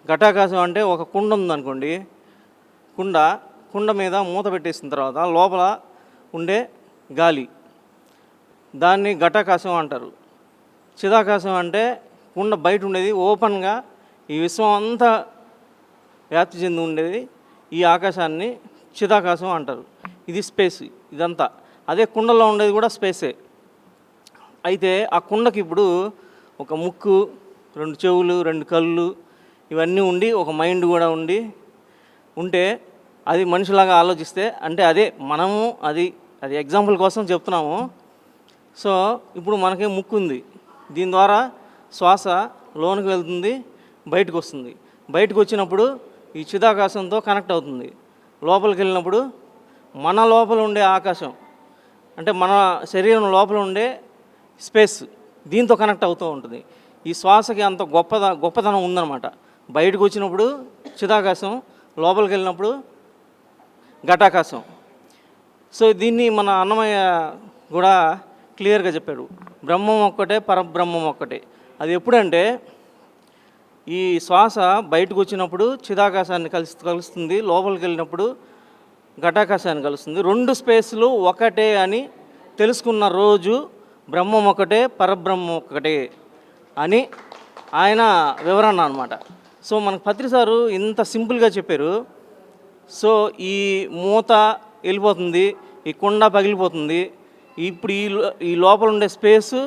ఘటాకాశం అంటే ఒక కుండ ఉందనుకోండి, కుండ మీద మూత పెట్టేసిన తర్వాత లోపల ఉండే గాలి, దాన్ని ఘటాకాశం అంటారు. చిదాకాశం అంటే కుండ బయట ఉండేది, ఓపెన్గా ఈ విశ్వం అంతా వ్యాప్తి చెంది ఉండేది, ఈ ఆకాశాన్ని చిదాకాశం అంటారు. ఇది స్పేస్ ఇదంతా. అదే కుండలో ఉండేది కూడా స్పేసే. అయితే ఆ కుండకి ఇప్పుడు ఒక ముక్కు, 2 చెవులు, 2 కళ్ళు ఇవన్నీ ఉండి, ఒక మైండ్ కూడా ఉంటే అది మనిషిలాగా ఆలోచిస్తే, అంటే అదే మనము, అది ఎగ్జాంపుల్ కోసం చెప్తున్నాము. సో ఇప్పుడు మనకి ముక్కు ఉంది, దీని ద్వారా శ్వాస లోనికి వెళ్తుంది, బయటకు వస్తుంది. బయటకు వచ్చినప్పుడు ఈ చిదాకాశంతో కనెక్ట్ అవుతుంది. లోపలికి వెళ్ళినప్పుడు మన లోపల ఉండే ఆకాశం, అంటే మన శరీరం లోపల ఉండే స్పేస్, దీంతో కనెక్ట్ అవుతూ ఉంటుంది. ఈ శ్వాసకి అంత గొప్పతనం ఉందన్నమాట. బయటకు వచ్చినప్పుడు చిదాకాశం, లోపలికి వెళ్ళినప్పుడు ఘటాకాశం. సో దీన్ని మన అన్నమయ్య కూడా క్లియర్గా చెప్పాడు. బ్రహ్మం ఒక్కటే, పరబ్రహ్మం ఒక్కటే. అది ఎప్పుడంటే, ఈ శ్వాస బయటకు వచ్చినప్పుడు చిదాకాశాన్ని కలుస్తుంది, లోపలికి వెళ్ళినప్పుడు ఘటాకాశాన్ని కలుస్తుంది. 2 స్పేస్లు ఒకటే అని తెలుసుకున్న రోజు బ్రహ్మం ఒకటే, పరబ్రహ్మం ఒక్కటే అని ఆయన వివరణ అనమాట. సో మనకు పత్రి సారు ఇంత సింపుల్గా చెప్పారు. సో ఈ మూత వెళ్ళిపోతుంది, ఈ కుండ పగిలిపోతుంది. ఇప్పుడు ఈ లోపల ఉండే స్పేసు,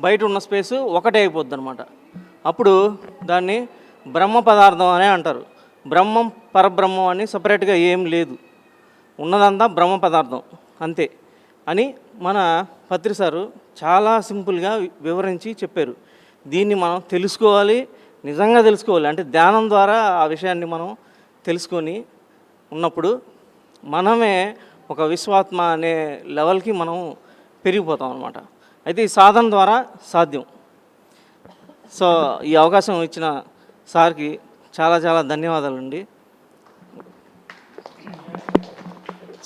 బయట ఉన్న స్పేసు ఒకటే అయిపోద్ది అనమాట. అప్పుడు దాన్ని బ్రహ్మ పదార్థం అనే అంటారు. బ్రహ్మం పరబ్రహ్మం అని సపరేట్గా ఏం లేదు, ఉన్నదంతా బ్రహ్మ పదార్థం అంతే అని మన పత్రి సారు చాలా సింపుల్గా వివరించి చెప్పారు. దీన్ని మనం తెలుసుకోవాలి, నిజంగా తెలుసుకోవాలి. అంటే ధ్యానం ద్వారా ఆ విషయాన్ని మనం తెలుసుకొని ఉన్నప్పుడు మనమే ఒక విశ్వాత్మ అనే లెవెల్కి మనం పెరిగిపోతాం అన్నమాట. అయితే ఈ సాధన ద్వారా సాధ్యం. సో ఈ అవకాశం ఇచ్చిన సార్కి చాలా చాలా ధన్యవాదాలండి.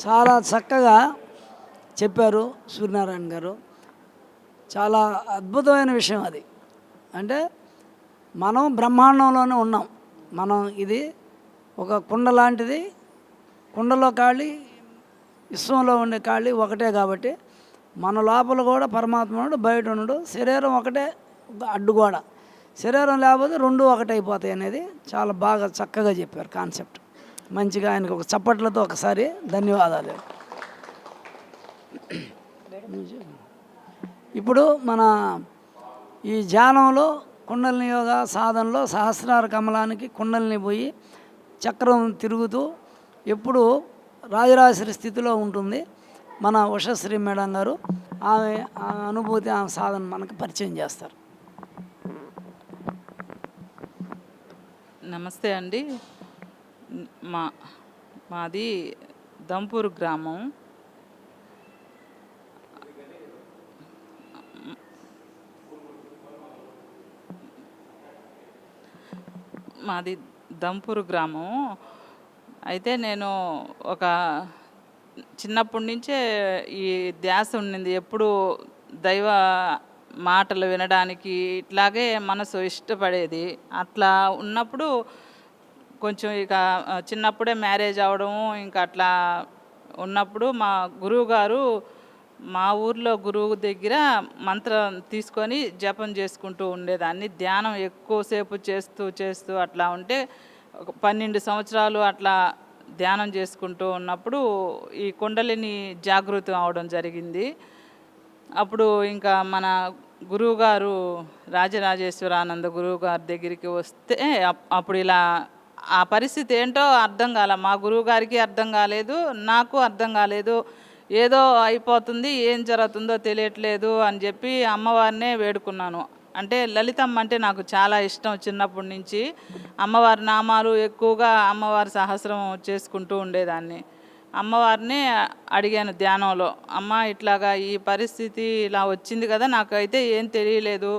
చాలా చక్కగా చెప్పారు సూర్యనారాయణ గారు. చాలా అద్భుతమైన విషయం అది. అంటే మనం బ్రహ్మాండంలోనే ఉన్నాం. మనం ఇది ఒక కుండ లాంటిది, కుండలో ఖాళీ, విశ్వంలో ఉండే ఖాళీ ఒకటే. కాబట్టి మన లోపల కూడా పరమాత్మ ఉన్నాడు, బయట ఉన్నాడు. శరీరం ఒకటే ఒక అడ్డుగోడ, శరీరం లేకపోతే రెండు ఒకటే అయిపోతాయి అనేది చాలా బాగా చక్కగా చెప్పారు కాన్సెప్ట్. మంచిగా ఆయనకు ఒక చప్పట్లతో ఒకసారి ధన్యవాదాలు. ఇప్పుడు మన ఈ ధ్యానంలో కుండలిని యోగా సాధనలో సహస్రార కమలానికి కుండలిని పోయి చక్రం తిరుగుతూ ఎప్పుడు రాజరాజేశ్వరి స్థితిలో ఉంటుంది మన ఉషశ్రీ మేడం గారు. ఆమె అనుభూతి, ఆమె సాధన మనకు పరిచయం చేస్తారు. నమస్తే అండి. మాది దంపూర్ గ్రామం. మాది దంపూర్ గ్రామం. అయితే నేను ఒక చిన్నప్పటి నుంచే ఈ ధ్యాస ఉండింది. ఎప్పుడు దైవ మాటలు వినడానికి ఇట్లాగే మనసు ఇష్టపడేది. అట్లా ఉన్నప్పుడు కొంచెం ఇక చిన్నప్పుడే మ్యారేజ్ అవ్వడం, ఇంకా అట్లా ఉన్నప్పుడు మా గురువు గారు మా ఊర్లో గురువు దగ్గర మంత్రం తీసుకొని జపం చేసుకుంటూ ఉండేదాన్ని. ధ్యానం ఎక్కువసేపు చేస్తూ చేస్తూ అట్లా ఉంటే ఒక 12 సంవత్సరాలు అట్లా ధ్యానం చేసుకుంటూ ఉన్నప్పుడు ఈ కుండలిని జాగృతం అవడం జరిగింది. అప్పుడు ఇంకా మన గురువుగారు రాజరాజేశ్వరానంద గురువు గారి దగ్గరికి వస్తే అప్పుడు ఇలా ఆ పరిస్థితి ఏంటో అర్థం కాలే. మా గురువు గారికి అర్థం కాలేదు, నాకు అర్థం కాలేదు. ఏదో అయిపోతుంది, ఏం జరుగుతుందో తెలియట్లేదు అని చెప్పి అమ్మవారినే వేడుకున్నాను. అంటే లలితమ్మ అంటే నాకు చాలా ఇష్టం చిన్నప్పటి నుంచి. అమ్మవారి నామాలు ఎక్కువగా అమ్మవారి సహస్రం చేసుకుంటూ ఉండేదాన్ని. అమ్మవారిని అడిగాను ధ్యానంలో, అమ్మ ఇట్లాగా ఈ పరిస్థితి ఇలా వచ్చింది కదా, నాకైతే ఏం తెలియలేదు.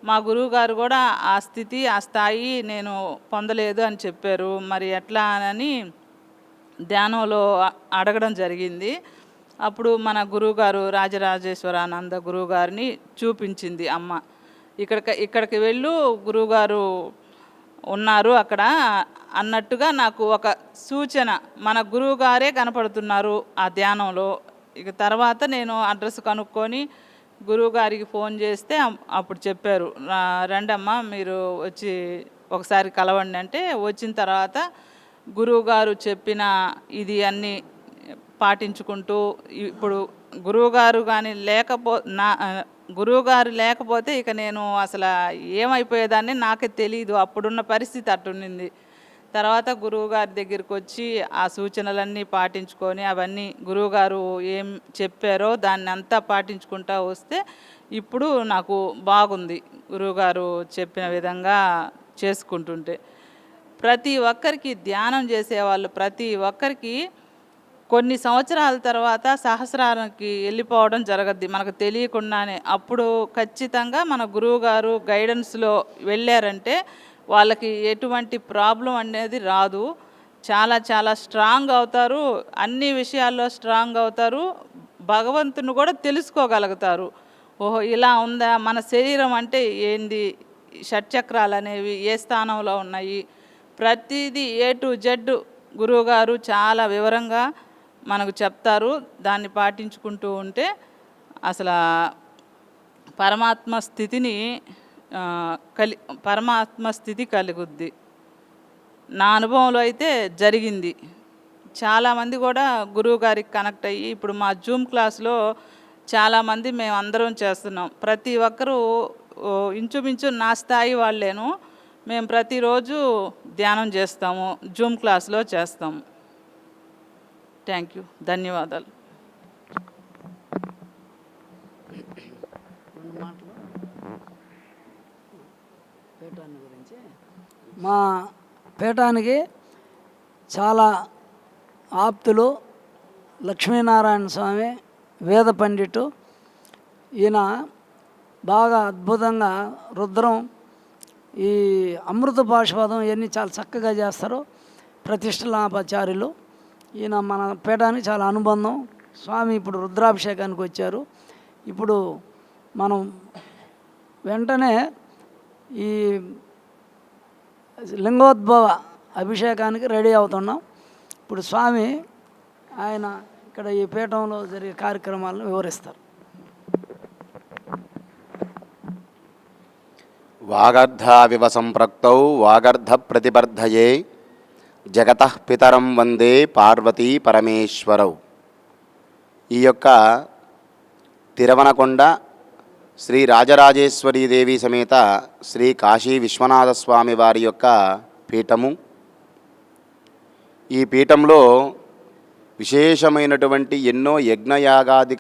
మా గురువు గారు కూడా ఆ స్థితి ఆ స్థాయి నేను పొందలేదు అని చెప్పారు. మరి ఎట్లా అని ధ్యానంలో అడగడం జరిగింది. అప్పుడు మన గురువుగారు రాజరాజేశ్వరానంద గురువు గారిని చూపించింది అమ్మ. ఇక్కడికి వెళ్ళు, గురువుగారు ఉన్నారు అక్కడ అన్నట్టుగా నాకు ఒక సూచన. మన గురువుగారే కనపడుతున్నారు ఆ ధ్యానంలో. ఇక తర్వాత నేను అడ్రస్ కనుక్కొని గురువుగారికి ఫోన్ చేస్తే అప్పుడు చెప్పారు, రండమ్మా మీరు వచ్చి ఒకసారి కలవండి అంటే, వచ్చిన తర్వాత గురువుగారు చెప్పిన ఇది అన్నీ పాటించుకుంటూ ఇప్పుడు గురువుగారు కానీ గురువుగారు లేకపోతే ఇక నేను అసలు ఏమైపోయేదాన్ని నాకే తెలియదు. అప్పుడున్న పరిస్థితి అట్టుండింది. తర్వాత గురువుగారి దగ్గరికి వచ్చి ఆ సూచనలన్నీ పాటించుకొని అవన్నీ గురువుగారు ఏం చెప్పారో దాన్ని అంతా పాటించుకుంటూ వస్తే ఇప్పుడు నాకు బాగుంది. గురువుగారు చెప్పిన విధంగా చేసుకుంటుంటే ప్రతి ఒక్కరికి ధ్యానం చేసేవాళ్ళు ప్రతి ఒక్కరికి కొన్ని సంవత్సరాల తర్వాత సహస్రానికి వెళ్ళిపోవడం జరగద్ది మనకు తెలియకుండానే. అప్పుడు ఖచ్చితంగా మన గురువుగారు గైడెన్స్లో వెళ్ళారంటే వాళ్ళకి ఎటువంటి ప్రాబ్లం అనేది రాదు. చాలా చాలా స్ట్రాంగ్ అవుతారు, అన్ని విషయాల్లో స్ట్రాంగ్ అవుతారు. భగవంతుని కూడా తెలుసుకోగలుగుతారు. ఓహో ఇలా ఉందా, మన శరీరం అంటే ఏంది, షట్చక్రాలు అనేవి ఏ స్థానంలో ఉన్నాయి, ప్రతిదీ A to Z గురువుగారు చాలా వివరంగా మనకు చెప్తారు. దాన్ని పాటించుకుంటూ ఉంటే అసలు పరమాత్మ స్థితి కలుగుద్ది. నా అనుభవంలో అయితే జరిగింది. చాలామంది కూడా గురువు గారికి కనెక్ట్ అయ్యి ఇప్పుడు మా జూమ్ క్లాస్లో చాలామంది మేము అందరం చేస్తున్నాం. ప్రతి ఒక్కరూ ఇంచుమించు నా స్థాయి వాళ్ళేను. మేము ప్రతిరోజు ధ్యానం చేస్తాము, జూమ్ క్లాస్లో చేస్తాము. థ్యాంక్ యూ, ధన్యవాదాలు. మా పీఠానికి చాలా ఆప్తులు లక్ష్మీనారాయణ స్వామి వేద పండితు. ఈయన బాగా అద్భుతంగా రుద్రం, ఈ అమృత భాషవాదం ఇవన్నీ చాలా చక్కగా చేస్తారు. ప్రతిష్టలాపాచార్యులు. ఈయన మన పీఠానికి చాలా అనుబంధం. స్వామి ఇప్పుడు రుద్రాభిషేకానికి వచ్చారు. ఇప్పుడు మనం వెంటనే ఈ లింగోద్భవ అభిషేకానికి రెడీ అవుతున్నాం. ఇప్పుడు స్వామి ఆయన ఇక్కడ ఈ పీఠంలో జరిగే కార్యక్రమాలను వివరిస్తారు. వాగర్ధావివ సంప్రక్తౌ వాగర్ధ ప్రతిబర్ధయే జగతః పితరం వందే పార్వతీ పరమేశ్వరౌ. ఈ యొక్క తిరువనకొండ శ్రీ రాజరాజేశ్వరీదేవి సమేత శ్రీ కాశీ విశ్వనాథ స్వామి వారి యొక్క పీఠము. ఈ పీఠంలో విశేషమైనటువంటి ఎన్నో యజ్ఞయాగాది